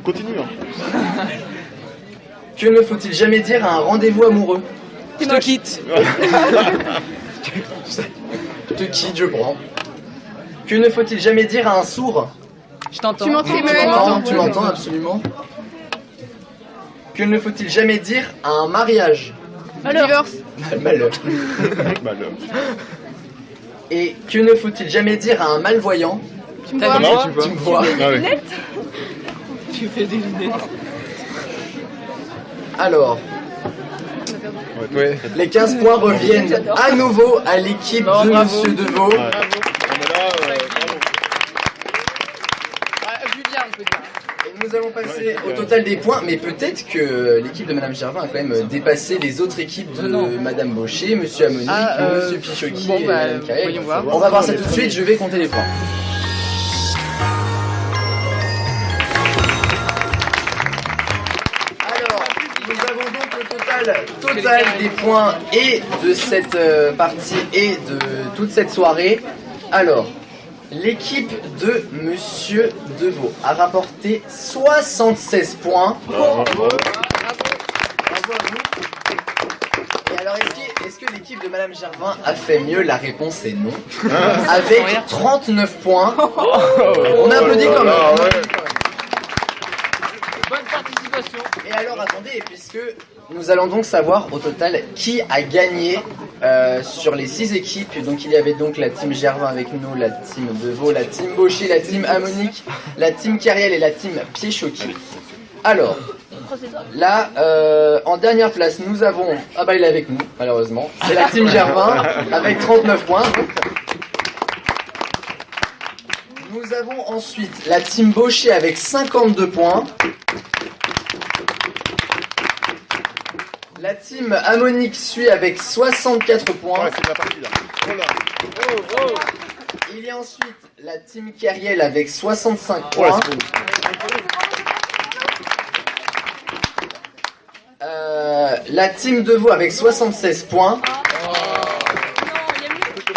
Continue. Hein. Que ne faut-il jamais dire à un rendez-vous amoureux? Je te quitte. Je te quitte, je prends. Que ne faut-il jamais dire à un sourd? Je t'entends. Tu m'entends, Tu m'entends absolument. Que ne faut-il jamais dire à un mariage? Divorce. Malheur. Malheur. Et que ne faut-il jamais dire à un malvoyant? Tu me T'as vois. dit quoi? Tu me vois. Ah ouais. Tu fais des lunettes. Alors, Ouais. les 15 points reviennent à nouveau à l'équipe de bravo. Monsieur Deveau. Ouais. Mais là, bravo. Julien, on peut dire. Et nous allons passer au total des points, mais peut-être que l'équipe de Madame Gervin a quand même dépassé les autres équipes de Madame Baucher, Monsieur Amonique, Monsieur Pichoki et Madame Carré. voyons voir. On va voir ça tout de suite, je vais compter les points. Alors, nous avons donc le total des points et de cette partie et de toute cette soirée. Alors, l'équipe de Monsieur Deveau a rapporté 76 points. Bravo à vous. Et alors, est-ce que l'équipe de Madame Gervin a fait mieux? La réponse est non. Avec 39 points. On applaudit quand même. Ah ouais. Bonne participation. Et alors, attendez, puisque nous allons donc savoir au total qui a gagné sur les 6 équipes. Donc il y avait donc la team Gervin avec nous, la team Deveau, la team Baucher, la team Amonique, la team Kerriel et la team Pichoki. Alors, là, en dernière place, nous avons... Ah bah il est avec nous, malheureusement. C'est la team Gervin avec 39 points. Nous avons ensuite la team Baucher avec 52 points. La team Amonique suit avec 64 points. Ouais, c'est la partie là. Oh là. Il y a ensuite la team Kerriel avec 65 Ouais, points. c'est bon. La team Deveau avec 76 points.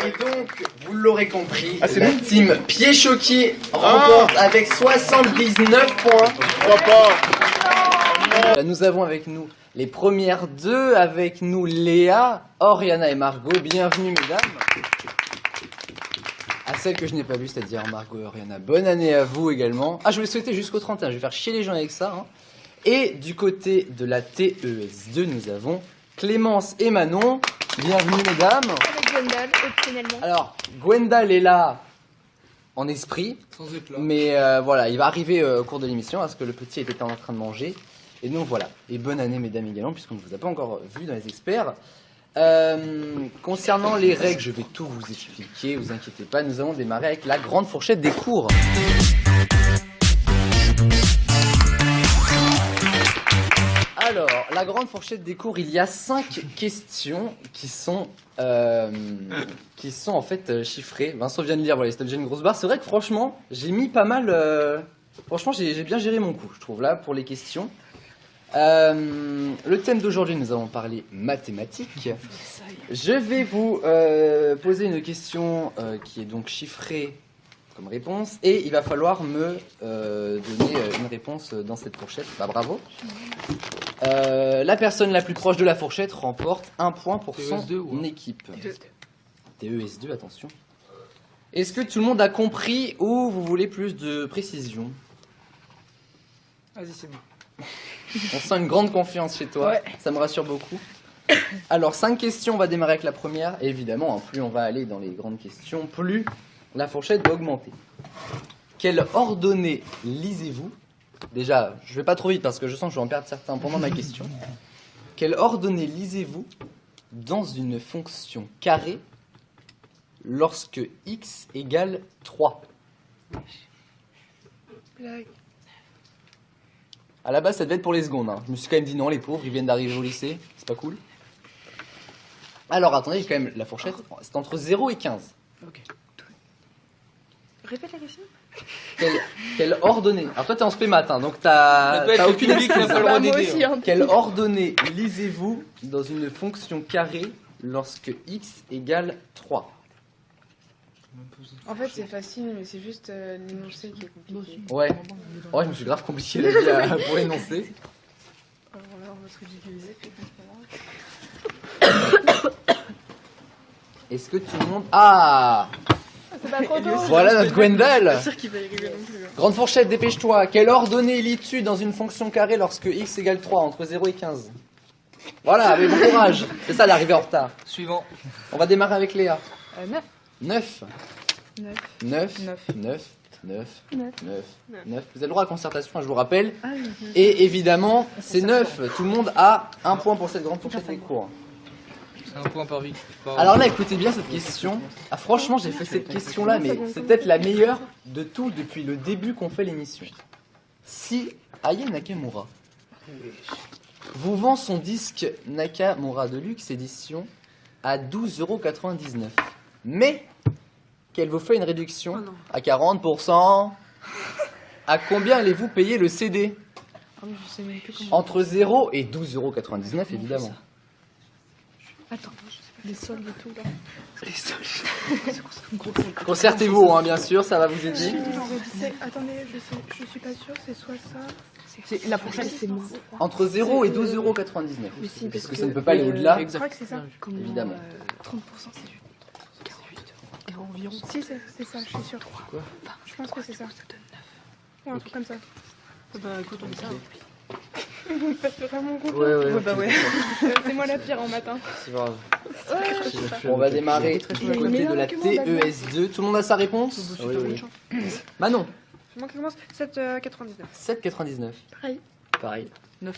Et donc, vous l'aurez compris, Ah, c'est la nous team Pichoki remporte avec 79 points. Je crois pas. Là, nous avons avec nous les premières deux, avec nous Léa, Oriana et Margot. Bienvenue mesdames. À celles que je n'ai pas vues, c'est-à-dire Margot et Oriana, bonne année à vous également. Ah, je voulais souhaiter jusqu'au 31, je vais faire chier les gens avec ça. Hein. Et du côté de la TES2, nous avons Clémence et Manon. Bienvenue mesdames. Avec Gwendal, optionnellement. Alors, Gwendal est là en esprit, Sans éclat. mais voilà, il va arriver au cours de l'émission parce que le petit était en train de manger. Et donc voilà, et bonne année mesdames également, puisqu'on ne vous a pas encore vu dans les experts. Concernant les règles, je vais tout vous expliquer, vous inquiétez pas, nous allons démarrer avec la grande fourchette des cours. Alors, la grande fourchette des cours, il y a 5 questions qui sont en fait chiffrées. Vincent vient de lire, voilà, c'était déjà une grosse barre. C'est vrai que franchement, j'ai mis pas mal... Franchement, j'ai bien géré mon coup, je trouve, là, pour les questions. Le thème d'aujourd'hui, nous allons parler mathématiques. Je vais vous poser une question qui est donc chiffrée comme réponse et il va falloir me donner une réponse dans cette fourchette. Bah bravo. La personne la plus proche de la fourchette remporte 1 point pour son équipe. TES2, attention. Est-ce que tout le monde a compris ou vous voulez plus de précision? Vas-y, c'est bon. On sent une grande confiance chez toi, ouais. Ça me rassure beaucoup. Alors 5 questions, on va démarrer avec la première. Et évidemment, hein, plus on va aller dans les grandes questions, plus la fourchette va augmenter. Quelle ordonnée lisez-vous? Déjà, je vais pas trop vite parce que je sens que je vais en perdre certains pendant ma question. Quelle ordonnée lisez-vous dans une fonction carrée lorsque x égale 3? Blague. À la base, ça devait être pour les secondes. Hein. Je me suis quand même dit non, les pauvres, ils viennent d'arriver au lycée. C'est pas cool. Alors, attendez, j'ai quand même la fourchette. C'est entre 0 et 15. Ok. Répète la question. Quelle ordonnée? Alors, toi, t'es en spé matin, donc t'as aucune excuse. Bah, moi aussi, hein. Quelle ordonnée lisez-vous dans une fonction carrée lorsque x égale 3? En fait, c'est facile, mais c'est juste l'énoncé qui est compliqué. Ouais. Ouais, je me suis grave compliqué la vie pour énoncer. Alors là, on va se ridiculiser, c'est pas grave. Est-ce que tout le monde... Ah, c'est pas trop tôt. Voilà notre Gwendal. C'est sûr qu'il va y arriver non plus. Grande fourchette, dépêche-toi. Quelle ordonnée lis-tu dans une fonction carrée lorsque x égale 3, entre 0 et 15? Voilà, avec bon courage. C'est ça l'arrivée en retard. Suivant. On va démarrer avec Léa. 9. 9. 9. 9. 9. 9. 9. 9. 9. 9. Vous avez le droit à concertation, je vous rappelle. Ah, oui. Et évidemment, c'est 9. Tout le monde a 1 point pour cette grande fourchette des cours. C'est 1 point par vie. Alors là, écoutez bien cette question. Ah, franchement, j'ai fait cette question-là, mais c'est peut-être la meilleure de tout depuis le début qu'on fait l'émission. Si Aya Nakamura vous vend son disque Nakamura Deluxe édition à 12,99 €, mais qu'elle vous fait une réduction à 40%, à combien allez-vous payer le CD? Je sais même plus comment. Entre 0 et 12,99 € évidemment. Attends, les soldes et tout là. Les soldes. Concertez-vous, hein, bien sûr, ça va vous aider. Attendez, je suis pas sûre, c'est soit ça. La fourchette, c'est moins. Entre 0 et 12,99 €. Si, parce que ça ne peut pas aller au-delà. Je crois que c'est ça. Évidemment. 30%, c'est 48. Environ. Si, c'est ça, je suis sûre. Quoi? Je pense que c'est ça. Ouais, un truc comme ça. Bah écoute, on fait ça. Vous me faites vraiment content. Ouais. Bah ouais. C'est moi la pire en matin. C'est grave. On va démarrer du côté de la TES2. Tout le monde a sa réponse? Oui. Manon. C'est moi qui commence. 7,99. 7,99. Pareil. 9,99.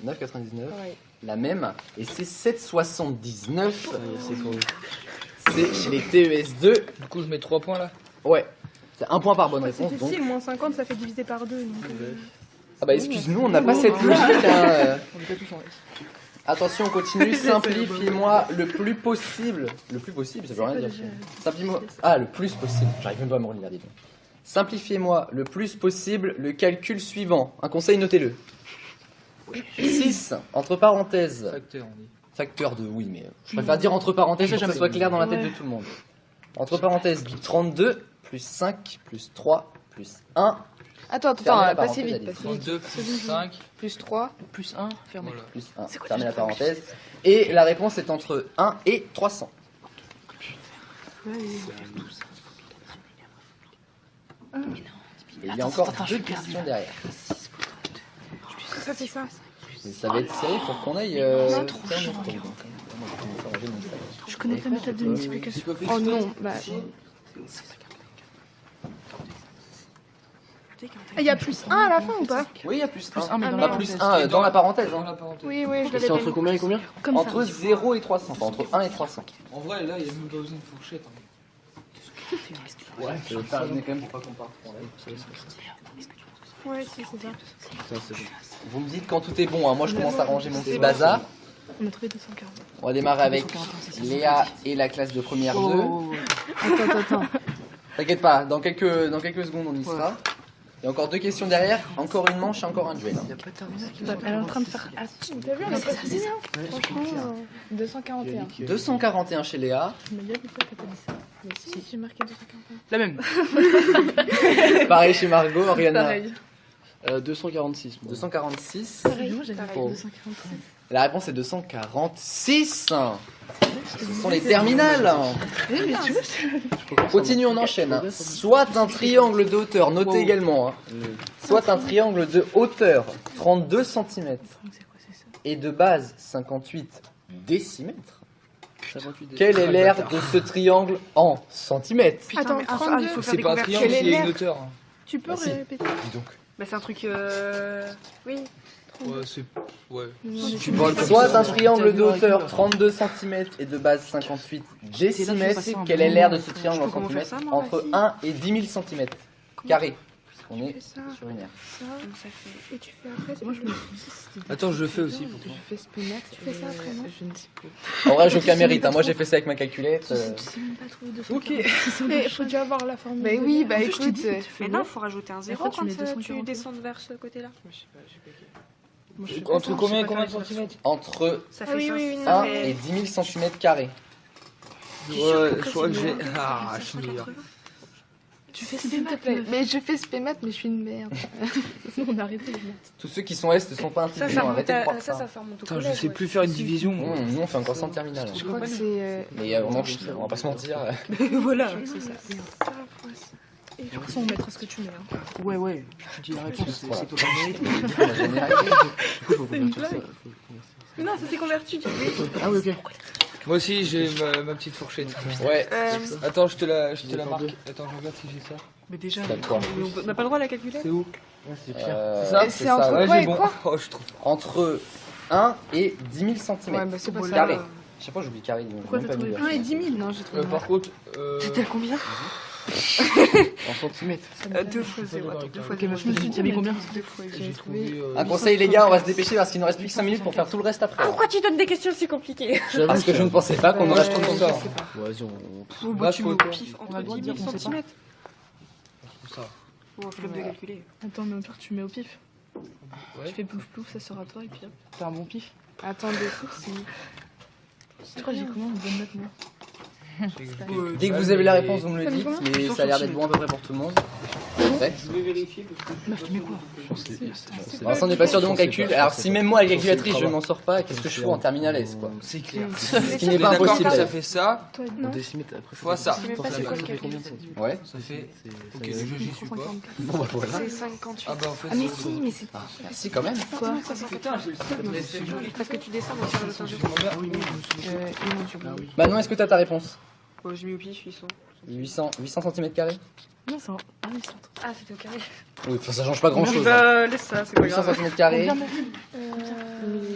9,99. Pareil. La même. Et c'est 7,79. C'est chez les TES2. Du coup, je mets 3 points là. Ouais. C'est 1 point par bonne réponse. C'est Donc... difficile, moins 50, ça fait diviser par 2. Donc, Ah bah excuse-nous, on n'a pas cette logique. Hein. On est pas tous en S. Attention, on continue. Simplifiez-moi le plus possible. Le plus possible, ça veut rien dire. Simplifiez-moi. Ah, le plus possible. J'arrive même pas à me relire, dis donc. Simplifiez-moi le plus possible le calcul suivant. Un conseil, notez-le. 6, entre parenthèses. Facteur, on dit. Facteur de oui, mais je préfère dire entre parenthèses pour que ça soit clair dans la tête de tout le monde. Entre parenthèses, 32, plus 5, plus 3, plus 1. Attends, Fermez la pas si parenthèse, vite. allez. 32 plus 5 plus 3. plus 1, fermé. Voilà. Plus 1, fermez la parenthèse. Et la réponse est entre 1 et 300. Et il y a encore 2 questions derrière. Ça, c'est ça. Et ça va être serré pour qu'on aille... Je connais ta méthode de multiplication. Oh non, bah... Il y a plus 1 à la fin ou pas? Oui, il y a plus 1. mais dans Pas la plus parenthèse. 1 dans la parenthèse. Hein. Oui, oui, je Et l'avais c'est pas entre vu. combien et combien? Comme ça. Entre 0 et 300. Enfin, entre 1 et 300. En vrai, là, il y a nous dans une fourchette. Ouais, je vais faire quand même pour pas qu'on parte. Ouais, si, c'est ça. Vous me dites quand tout est bon. Hein. Moi, je commence à ranger mon petit bazar. On a trouvé 240. On va démarrer avec Léa et la classe de première 2. Attends. T'inquiète pas, dans quelques secondes, on y sera. Il y a encore 2 questions derrière, encore une manche et encore un duel. Elle est en train de faire. T'as vu, on a pas fini, hein. Franchement, 241. 241 chez Léa. Mais il y a des fois que t'as dit ça. Mais si, j'ai marqué 241. La même. Pareil chez Margot, Oriana. Pareil. 246. 246. Pareil, J'ai pareil. 247. La réponse est 246. Ce sont les terminales. Continue, on enchaîne. Hein. Soit un triangle de hauteur, notez également. Hein. Soit un triangle de hauteur 32 cm et de base 58 décimètres. Quel est l'aire de ce triangle en centimètres? Attends, 32. C'est pas un triangle Quelle est s'il y a l'aire? une hauteur. Tu peux Bah, si. répéter? Dis donc. Bah, c'est un truc. Oui. Ouais, c'est. Ouais. Soit un triangle de hauteur 32 cm et de base 58 décimètres. Quelle est l'aire de ce triangle en comment faire centimètres? ça, moi, Entre ici 1 et 10 000 cm carrés. On est Ça, sur une aire. ça. Donc ça fait. Et tu fais après. Moi, je me suis dit, c'était. Attends, je le fais aussi pour toi. Je fais spénat. Tu fais ça après, non? Je ne sais pas. En vrai, j'ai aucun mérite. Hein. Moi, j'ai fait ça avec ma calculette. Tu sais même pas trouver 240. Ok. Mais faut déjà avoir la formule. Bah de oui, l'air. bah Je écoute. t'ai dit, tu fais Mais bien. non, faut rajouter un zéro après, tu quand mets tu 240. descends vers ce côté-là. Moi, je sais Entre pas, combien je et sais combien pas de faire centimètres? Entre Ça Ah fait oui, ça. oui, oui, non, ça 1 fait- et 10 000 cm carrés. Ouais, je crois que j'ai. Ah, je suis meilleur. Tu fais S'il te spémat. plaît. Mais je fais spémat, mais je suis une merde. Non, on a arrêté les maths. Tous ceux qui sont Est ne sont pas Ça, intelligents. ça Arrêtez de remonte croire à. ça. Ça remonte au Putain, collège. je sais ouais. plus faire une division. moi. Nous, on fait encore ça en terminale. Je crois que c'est. Mais on en chie, on va pas se mentir. Voilà. C'est ça. De toute façon, on mettra ce que tu mets. Hein. Ouais. Tu dis la réponse, Voilà. c'est toi qui mérite. C'est une blague. Mais non, ça s'est converti. Ah oui, ok. Moi aussi, j'ai ma petite fourchette. Ouais, Attends, je te la marque. Attends, je regarde si j'ai ça. Mais déjà, t'as quoi on n'a pas le droit à la calculer. C'est où? C'est Pierre. Euh, ça C'est entre ouais. quoi j'ai et bon. quoi? Oh, je trouve. Entre 1 et 10 000 cm. Ouais, bah c'est pas ça. Carrés. Chaque fois, j'oublie carré. Pourquoi même t'as pas mis trouvé là. 1 et 10 000, non, j'ai trouvé. Par contre, T'es à combien? En centimètres. 2 fois 0. 2 fois Ok, moi je me suis dit, t'as mis combien? 2 fois J'ai j'ai trouvé. Un conseil, les gars, on va se dépêcher parce qu'il nous reste plus que 5 minutes pour faire tout le reste après. Pourquoi tu donnes des questions si compliquées? Parce que je ne pensais pas qu'on aurait je tout trouve le ça. temps. Vas-y, on. Là, Tu faut- mets au pif On a le droit entre de dire 10 qu'on 000 sait pas. cm. ça. Ou flemme de calculer. Attends, mais au pire, tu mets au pif. Ouais. Tu fais plouf plouf, ça sera toi et puis hop. T'as un bon pif? Attendez, c'est. Je crois que j'ai comment une bonne note, moi. Dès que vous avez la réponse, vous me le Ça me dites, convient. mais ça a l'air d'être bon à peu près pour tout le monde. Prêt Je vais vérifier parce que. Meuf, tu mets quoi? Pour l'instant, on n'est pas sûr de mon calcul. Alors, si même moi, avec la calculatrice, je m'en sors pas, qu'est-ce que je fous en terminale S, quoi? C'est clair. Ce qui On n'est est pas d'accord impossible. que ça d'ailleurs. fait ça, Toi, En non. décimètres après. fois ça. Je sais même pas c'est quoi le calcul. Ouais. Ça fait. Ok, Ok, je j'y suis pas. Bon, bah voilà. C'est 58. Ah bah en fait. Ah, mais c'est- si, mais c'est. Si, quand même. Quoi? Parce que tu descends dans le tirage au sort. Manon, est-ce que t'as ta réponse? Bon, j'ai mis au pif, ils sont. 800 cm carrés? Non, ça va. Ah oui, c'est Ah, c'était au carré. Oui, enfin, ça change pas grand chose. Bah, laisse ça, c'est pas 800 grave. cm carrés,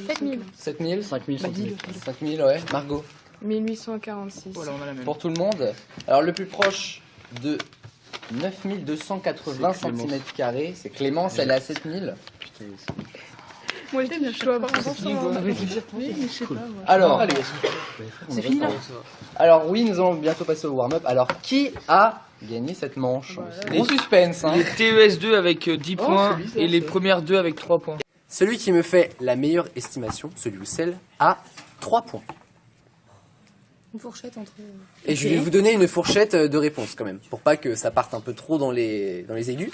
7000. 7000, 5000 centimètres. 5000, ouais. Margot, 1846. Voilà, on a la même. pour tout le monde. Alors, le plus proche de 9280 C'est Clémence. cm carrés, c'est Clémence, elle est à 7000. Moi, je dois avoir un Oui, mais je sais pas, moi. Alors, C'est fini là? alors oui, nous allons bientôt passer au warm-up. Alors, qui a gagné cette manche? Gros suspense, hein. Les TES2 avec 10 points et les premières 2 avec 3 points. Celui qui me fait la meilleure estimation, celui ou celle, a 3 points. Une fourchette entre. Et je vais vous donner une fourchette de réponses quand même, pour pas que ça parte un peu trop dans les aigus.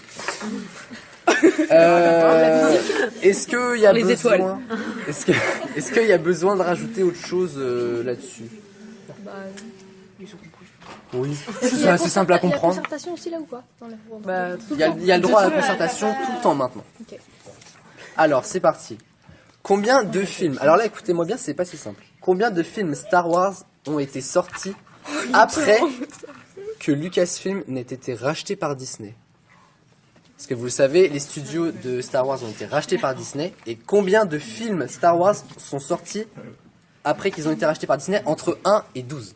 Est-ce qu'il y a Les besoin, est-ce qu'il y a besoin de rajouter autre chose là-dessus? Oui, c'est assez simple à Il y a comprendre. concertation aussi là ou pas? Dans la Bah, Il y a le droit à la concertation tout le temps maintenant. Ok. Alors, c'est parti. Combien de films, alors là écoutez-moi bien, c'est pas si simple. Combien de films Star Wars ont été sortis après que Lucasfilm n'ait été racheté par Disney? Parce que vous le savez, les studios de Star Wars ont été rachetés par Disney. Et combien de films Star Wars sont sortis après qu'ils ont été rachetés par Disney entre 1 et 12?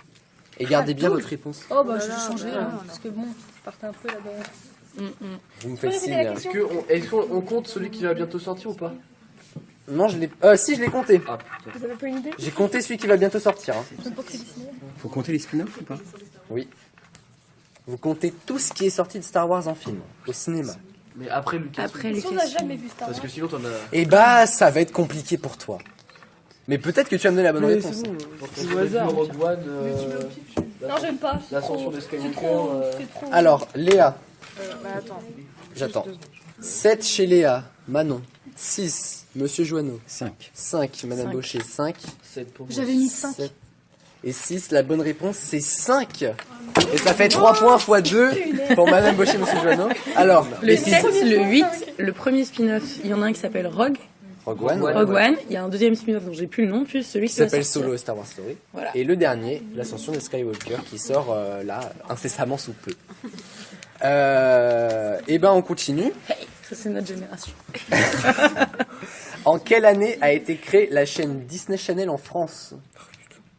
Et gardez bien votre réponse. Oh bah je vais changer là, parce que bon, je partais un peu là-bas. Vous me faites signe. Est-ce qu'on compte celui qui va bientôt sortir ou pas? Non, je l'ai. Si, je l'ai compté. Ah putain. Vous avez pas une idée? J'ai compté celui qui va bientôt sortir. Hein. J'aime pas que c'est Disney. Faut compter les spin-offs ou pas? Oui. Vous comptez tout ce qui est sorti de Star Wars en film, au cinéma. Mais après Lucas. Après Lucas. On n'a jamais vu Star Wars. Parce que sinon t'en as. Et bah, ça va être compliqué pour toi. Mais peut-être que tu vas me donner la bonne réponse. C'est au hasard. Rogue One, Non, j'aime pas. l'ascension des Skywalker. C'est trop. Alors, Léa. Bah attends. J'attends. 7 chez Léa. Manon. 6. Monsieur Joanneau. 5. 5. Madame Baucher. 5. 7 pour moi. J'avais mis 5. 7. Et 6, la bonne réponse, c'est 5. Et ça fait 3 points x 2 pour Madame Baucher, Monsieur Joanneau. Alors, Le 7, le 8, le premier spin-off, il y en a un qui s'appelle Rogue. Rogue One. Rogue One. Il y a un deuxième spin-off dont j'ai plus le nom, plus celui Qui qui va s'appelle sortir. Solo et Star Wars Story. Voilà. Et le dernier, l'ascension de Skywalker, qui sort là, incessamment sous peu. Et ben on continue. Hey, ça c'est notre génération. En quelle année a été créée la chaîne Disney Channel en France?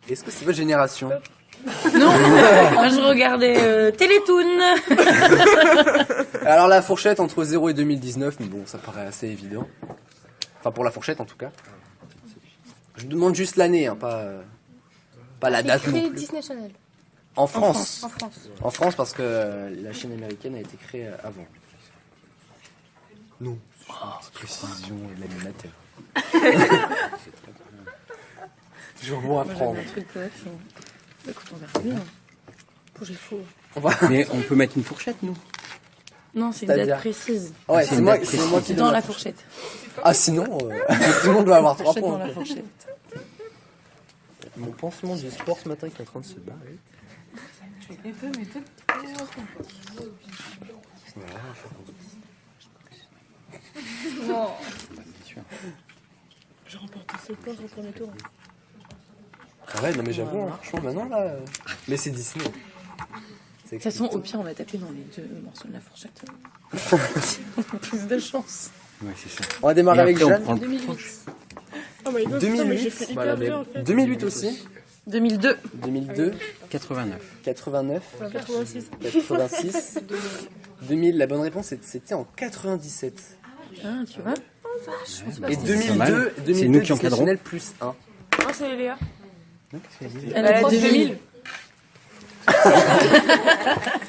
Est-ce que c'est votre génération? Non, moi je regardais Télétoon. Alors la fourchette entre 0 et 2019, mais bon, ça paraît assez évident. Enfin pour la fourchette en tout cas. Je vous demande juste l'année, hein, pas la date non Créé plus. Disney Channel. En France. En France. En France parce que la chaîne américaine a été créée avant. Non. Petite précision et l'animateur. Toujours bon à prendre. Un truc bref. Écoute, on verra bien. J'ai faux. Mais on peut mettre une fourchette, nous? Non, c'est une C'est-à-dire date précise. Ouais, C'est c'est une moi, date c'est moi qui Dans donne la fourchette. Ah sinon, tout le monde doit avoir 3 Fourchette dans points. la fourchette. Mon pansement du sport ce matin qui est en train de se barrer. J'ai remporté ce point au premier tour. Ah ouais, non mais j'avoue, hein, franchement maintenant là... Mais c'est Disney. De toute façon, au pire, on va taper dans les deux morceaux de la fourchette. On a plus de chance. Ouais, c'est ça. On va démarrer Et avec après, on Jeanne. prend le 2008. Oh my god, 2008. putain, mais j'ai fait hyper Voilà, bien en fait. 2008 aussi. 2002. 2002. 89. 89. 86. 86. 2000, la bonne réponse c'était en 97. Ah, tu vois. Et pas 2002, mal. 2002 C'est nous qui Disney encadrons. Channel plus 1. Non, c'est Léa. Elle a dit 2000.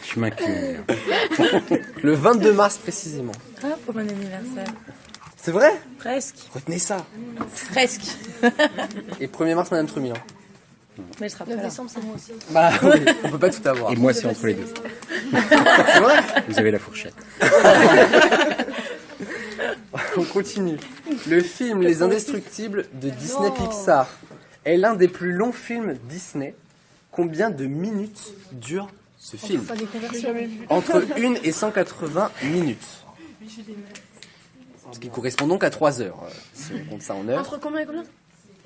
Je m'incline. Le 22 mars précisément. Ah, pour mon anniversaire. C'est vrai? Presque. Retenez ça. Presque. Et 1er mars, Madame Trumillan. Mais je serai pas 9 là. décembre, c'est moi aussi. Bah oui, on peut pas tout avoir. Et moi, c'est entre les deux. C'est vrai? Vous avez la fourchette. On continue. Le film Les Indestructibles de Disney Pixar est l'un des plus longs films Disney. Combien de minutes dure ce film? Pas des conversions. Entre 1 et 180 minutes. Ce qui correspond donc à 3 heures, si on compte ça en heures. Entre combien et combien?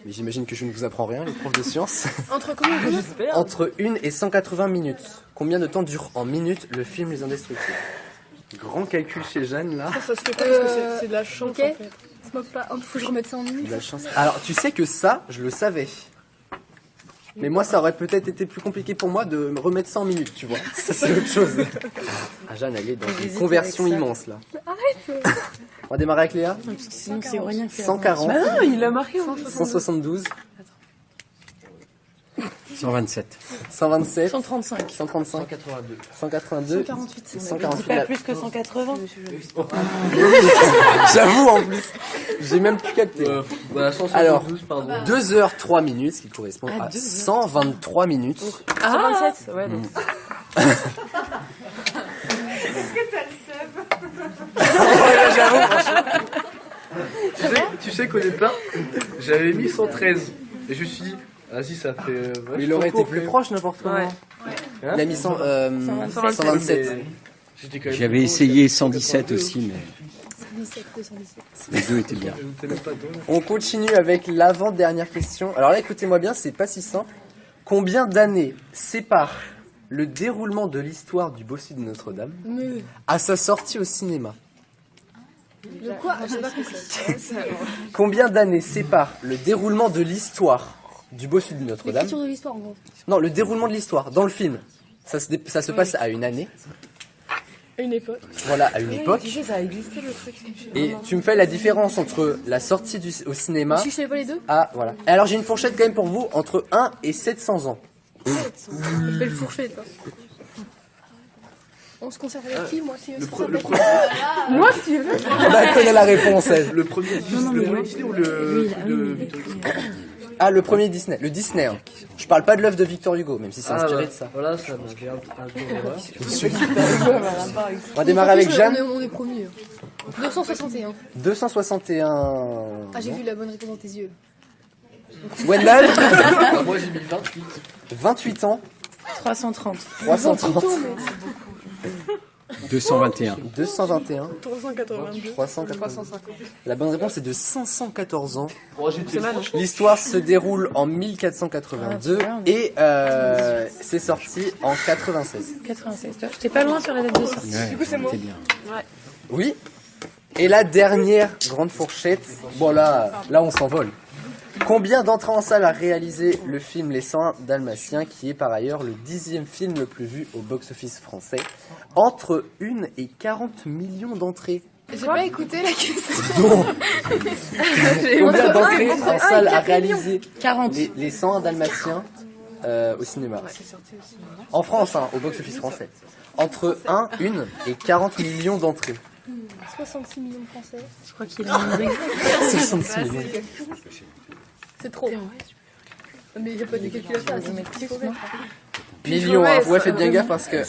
Mais j'imagine que je ne vous apprends rien, les profs de sciences. Entre combien et combien? Entre 1 et 180 minutes. Combien de temps dure en minutes le film Les Indestructibles? Grand calcul chez Jeanne, là. Ça se fait pas parce que c'est de la chance ok. en fait. Se moque pas. Faut que je remette ça en minutes. De la chance. Alors, tu sais que ça, je le savais. Mais moi, ça aurait peut-être été plus compliqué pour moi de me remettre ça en minutes, tu vois. Ça, c'est autre chose. Ah, Jeanne, elle est dans une J'hésite conversion avec ça. immense, là. Arrête. On va démarrer avec Léa. Parce que sinon, c'est Aurélien qui a 140, Ah non, il l'a marqué en fait. 172, 127. 127, 135. 135, 182. 182, 148. 148. Pas plus que 180. J'avoue, en plus. J'ai même plus capté. Voilà, Alors, 172, pardon. 2 heures 3 minutes, ce qui correspond Ah, à 2 heures. 123 minutes. 127. Ouais, donc. Tu sais qu'au départ, j'avais mis 113. Et je me suis dit, vas-y, ça fait. Mais il aurait été plus proche n'importe comment. Ouais. Il a mis 127. J'étais quand même J'avais plus essayé proche, 117 aussi, mais 117, 217. les deux étaient bien. Je ne t'aimais pas donc. On continue avec l'avant-dernière question. Alors là, écoutez-moi bien, c'est pas si simple. Combien d'années séparent le déroulement de l'histoire du Bossu de Notre-Dame à sa sortie au cinéma? De quoi? J'ai pas compris. Combien d'années séparent le déroulement de l'histoire du Bossu de Notre-Dame? L'écriture de l'histoire, en gros. Non, le déroulement de l'histoire dans le film. Ça se passe à une année. Une époque. Voilà, à une époque. Tu sais, ça a existé le truc. Et tu me fais la différence entre la sortie au cinéma. Si je savais pas les deux? Ah, voilà. Et alors j'ai une fourchette quand même pour vous entre 1 et 700 ans. Belle fourchette. On se conserve avec qui? Moi aussi. Moi, si tu veux. Elle connaît la réponse, elle. Le premier Disney ou le Victor Hugo? Ah, le premier Disney. Le Disney. Hein. Je parle pas de l'œuvre de Victor Hugo, même si c'est inspiré de ça. Voilà, ça m'a fait un peu On va démarrer avec Jeanne. On est promis. 261. 261. Ah, j'ai vu la bonne réponse dans tes yeux. Wendell. Moi j'ai mis 28. 28 ans. 330. 330. 221. 221. 382. 350. La bonne réponse est de 514 ans. Oh, j'ai mal. L'histoire se déroule en 1482 et c'est sorti en 96. 96. J'étais pas loin sur la date de sortie. Ouais, Du coup, c'est moi. t'es bien. Oui. Et la dernière grande fourchette. Bon là on s'envole. Combien d'entrées en salle a réalisé le film Les 101 Dalmatiens, qui est par ailleurs le 10e film le plus vu au box-office français? Entre 1 et 40 millions d'entrées. J'ai pas écouté la question. Donc, combien d'entrées en salle a réalisé 40. les 101 Dalmatiens au cinéma? En France, hein, au box-office français. Entre 1 et 40 millions d'entrées. 66 millions de Français. Je crois qu'il a une 66 millions. C'est trop. Mais il n'y a pas de calculateur. Millions, hein. Ouais, faites bien gaffe parce que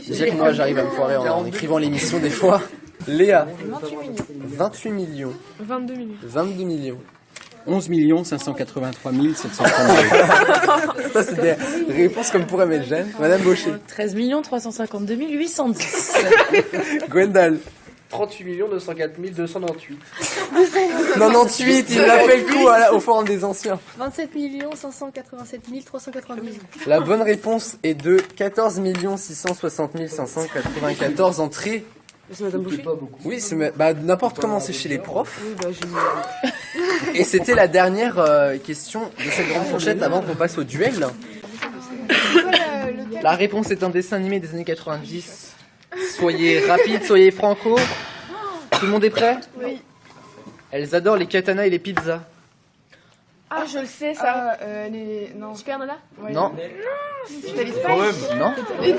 déjà que moi j'arrive à me foirer en écrivant l'émission des fois. Léa. 28 millions. 22 minutes. 22 millions. 11 583 732. Ça, c'est des réponses comme pourrait mettre Jeanne. Madame Baucher. 13 352 810. Gwendal. 38 204 298. 98, il a fait le coup au forum des anciens. 27 587 392. La bonne réponse est de 14 660 594 entrées. C'est Madame Boucher. Oui, c'est n'importe comment c'est chez les profs. Oui, bah j'ai. Et c'était la dernière question de cette grande fourchette avant qu'on passe au duel. La réponse est un dessin animé des années 90. Soyez rapide, soyez franco. Tout le monde est prêt? Oui. Elles adorent les katanas et les pizzas. Ah, je le sais, ça. Non. Super Nana? Ouais. Non. Totally Spice? Non. Les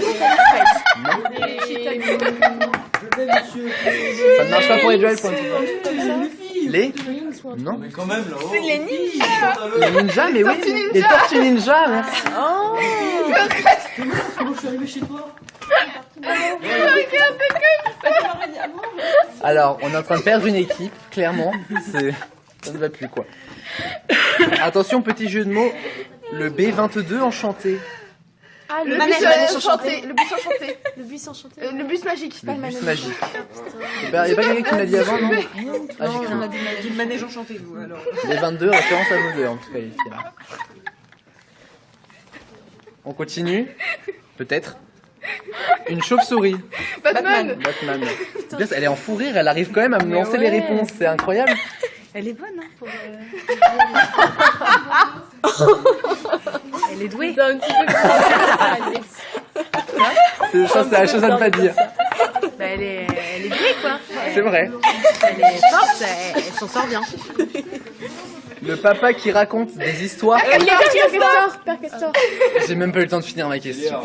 Ça ne marche pas pour les duels. Les? Non. Mais quand même, là-haut. C'est les ninjas. Les ninjas, mais oui. Les tortues ninja, merci. Comment je suis arrivé chez toi? Alors, on est en train de perdre une équipe, clairement. Ça ne va plus, quoi. Attention, petit jeu de mots. Le B22 enchanté. Ah, le manège enchanté. Le bus enchanté. Le bus enchanté. Le bus magique. Le bus magique. Il n'y a pas quelqu'un qui m'a dit avant, non? Ah, j'ai cru. On a dit le manège enchanté, vous, alors. Les 22, référence à vous deux, en tout cas, les filles. On continue? Peut-être. Une chauve-souris. Batman. Batman. C'est bien, elle est en fou rire, elle arrive quand même à me lancer les réponses, c'est incroyable. Elle est bonne, hein, pour... Elle est douée. C'est un petit peu C'est la chose à ne pas dire. Bah, elle est douée, quoi. C'est vrai. Elle est forte, elle s'en sort bien. Le papa qui raconte des histoires. Père Castor. J'ai même pas eu le temps de finir ma question.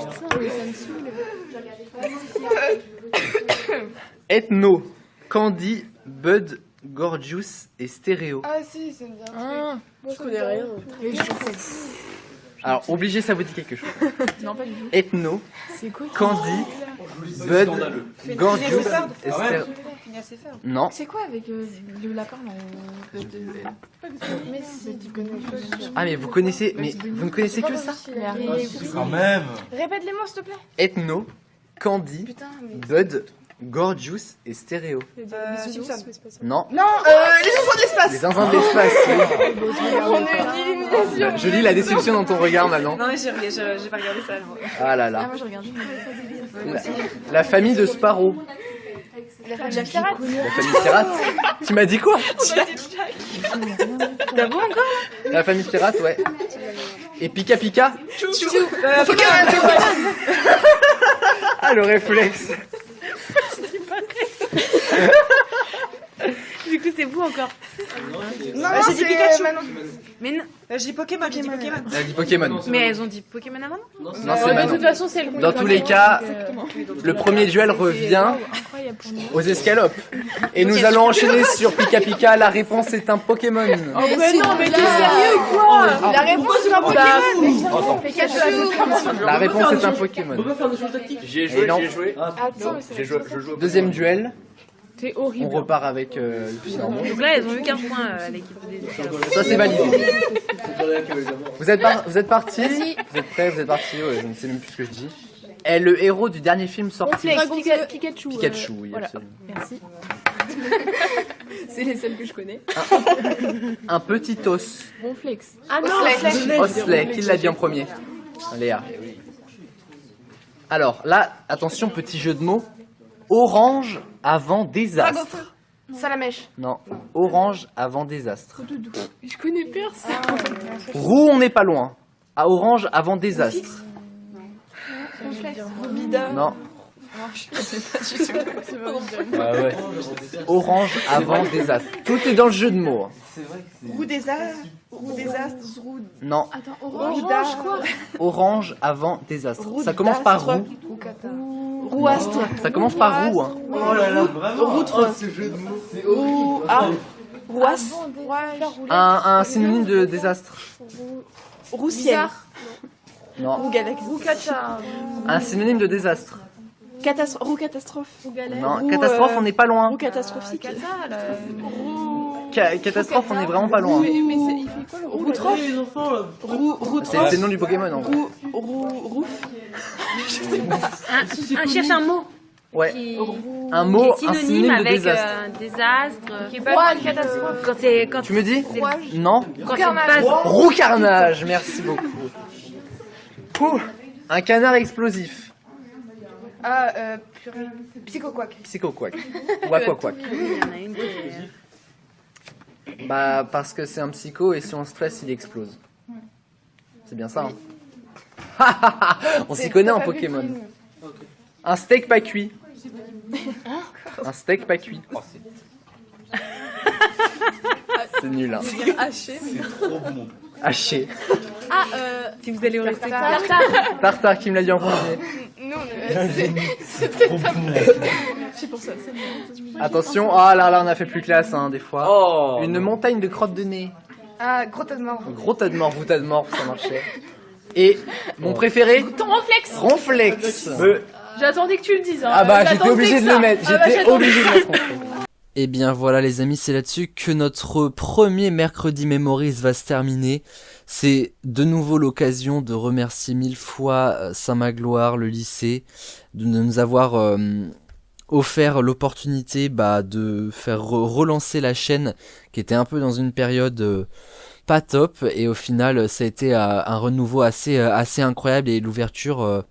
Ethno, Candy, Bud, Gorgeous et Stéréo. Ah si, c'est bien. Je connais rien. Alors, obligé, ça vous dit quelque chose. Non, pas du tout. Ethno, C'est quoi? Candy, Bud, Gorgeous et Stéréo. Non. C'est quoi avec le lapin là? Mais si, tu connais pas. Ah, mais vous connaissez, mais vous ne connaissez que ça? Quand même. Répète les mots, s'il te plaît. Ethno, Candy, Putain, mais... Bud, Gorgeous et Stéréo. Non. Non, les enfants de l'espace. Les enfants de l'espace. Oui. On est une illumination. Je lis la déception dans ton regard maintenant. Non, mais j'ai pas regardé ça. Ah là Ah, là. moi, je regarde. La famille de Sparrow. La famille pirate. La famille pirate. Tu m'as dit quoi? T'as bon encore? La famille pirate, ouais. Et Pika Pika? Ah, le réflexe. Du coup, c'est vous encore. Non, j'ai dit Pikachu. Mais non. J'ai dit Pokémon, j'ai dit Pokémon. Elle a dit Pokémon. Mais elles ont dit Pokémon avant? Non, c'est De Manon. toute façon, c'est le Dans tous les cas, le premier duel revient Incroyable pour nous. aux escalopes. Et nous allons enchaîner sur Pika Pika. La réponse est un Pokémon. Oh, mais non, mais t'es sérieux quoi? La réponse c'est un Pokémon. Pikachu. La réponse est un Pokémon. On peut faire des choses tactiques. J'y ai Et joué, non. j'y ai joué. Attends, mais c'est J'ai joué, je joue. Deuxième duel. T'es On horrible. repart avec le plus normal. Donc là, elles ont eu 15 points, l'équipe des escalopes. Ça, c'est validé. Vous êtes partis? Vous êtes prêts? Vous êtes partis? Ouais, je ne sais même plus ce que je dis. Est le héros du dernier film sorti. Pikachu. Pikachu, oui, voilà. absolument. Merci. C'est les seules que je connais. Un petit os. Ronflex. Ah non, Osley, qui l'a dit en premier? Léa. Alors là, attention, petit jeu de mots. Orange avant désastre. Salamèche. Non, orange avant désastre. Je connais personne. Roux, on n'est pas loin. À orange avant désastre. Non. Ah ouais. Orange avant désastre. Tout est dans le jeu de mots. Roue des astres, roue. Non, Attends, orange quoi? orange avant désastre. Ça commence par roux. Rouastre. Ça commence par roux. Hein. Oh là là, vraiment. Oh, ce jeu de mots. C'est horrible. Rouasse, Un synonyme de désastre. roussiel, Non. roue galaxie, Un synonyme de désastre. roue catastrophe, Non. Roux, Catastrophe, on n'est pas loin. roue catastrophique, Catastrophe, on est vraiment pas loin. Il fait quoi le roue trophe, Les enfants là. C'est le nom du Pokémon en gros. rouf, Cherche un mot. Ouais. Qui... Un mot, qui est un synonyme synonyme de avec désastre. désastre. Qui est pas une catastrophe. Quand c'est quand Tu me dis? c'est- Non. quand c'est pas Roux carnage, merci beaucoup. Ouh, un canard explosif. Ah, purée. Psychoquack. Psychoquack. Ou aquaquack. il y en a une qui est- Bah, parce que c'est un psycho et si on stresse, il explose. C'est bien ça, hein. On s'y connaît en Pokémon. Un steak pas cuit. Un steak pas cuit. C'est nul, hein. Haché. Trop bon. Haché. Ah, Si vous allez au resto. Tartare qui me l'a dit en premier. non, Trop bon. c'est pour ça. Attention, ah là on a fait plus classe, hein, des fois. Oh. Une montagne de crottes de nez. Ah, gros tas de mort. Gros tas de morts, vous tas de morts, ça marchait. Et mon préféré, Ton Ronflex. Ronflex. J'attendais que tu le dises. Hein. Ah bah j'étais J'attendais obligé que de ça. le mettre, Ah bah, j'étais j'attendais. obligé de le mettre Ronflex. Et bien voilà les amis, c'est là-dessus que notre premier mercredi Memories va se terminer. C'est de nouveau l'occasion de remercier 1000 fois Saint-Magloire, le lycée, de nous avoir offert l'opportunité de faire relancer la chaîne qui était un peu dans une période pas top, et au final ça a été un renouveau assez incroyable et l'ouverture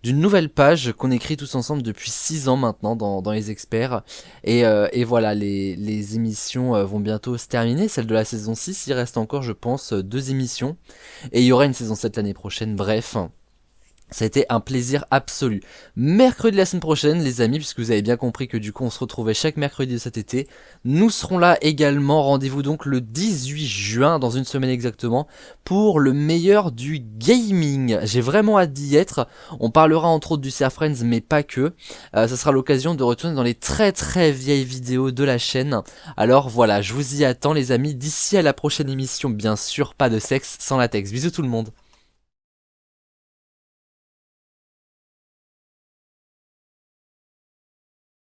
d'une nouvelle page qu'on écrit tous ensemble depuis 6 ans maintenant dans les experts, et voilà, les émissions vont bientôt se terminer, celle de la saison 6, il reste encore je pense 2 émissions, et il y aura une saison 7 l'année prochaine, bref. Ça a été un plaisir absolu. Mercredi la semaine prochaine, les amis, puisque vous avez bien compris que du coup on se retrouvait chaque mercredi de cet été, nous serons là également. Rendez-vous donc le 18 juin, dans une semaine exactement, pour le meilleur du gaming. J'ai vraiment hâte d'y être. On parlera entre autres du Ser Friends, mais pas que. Ça sera l'occasion de retourner dans les très très vieilles vidéos de la chaîne. Alors voilà, je vous y attends les amis. D'ici à la prochaine émission, bien sûr, pas de sexe sans latex. Bisous tout le monde.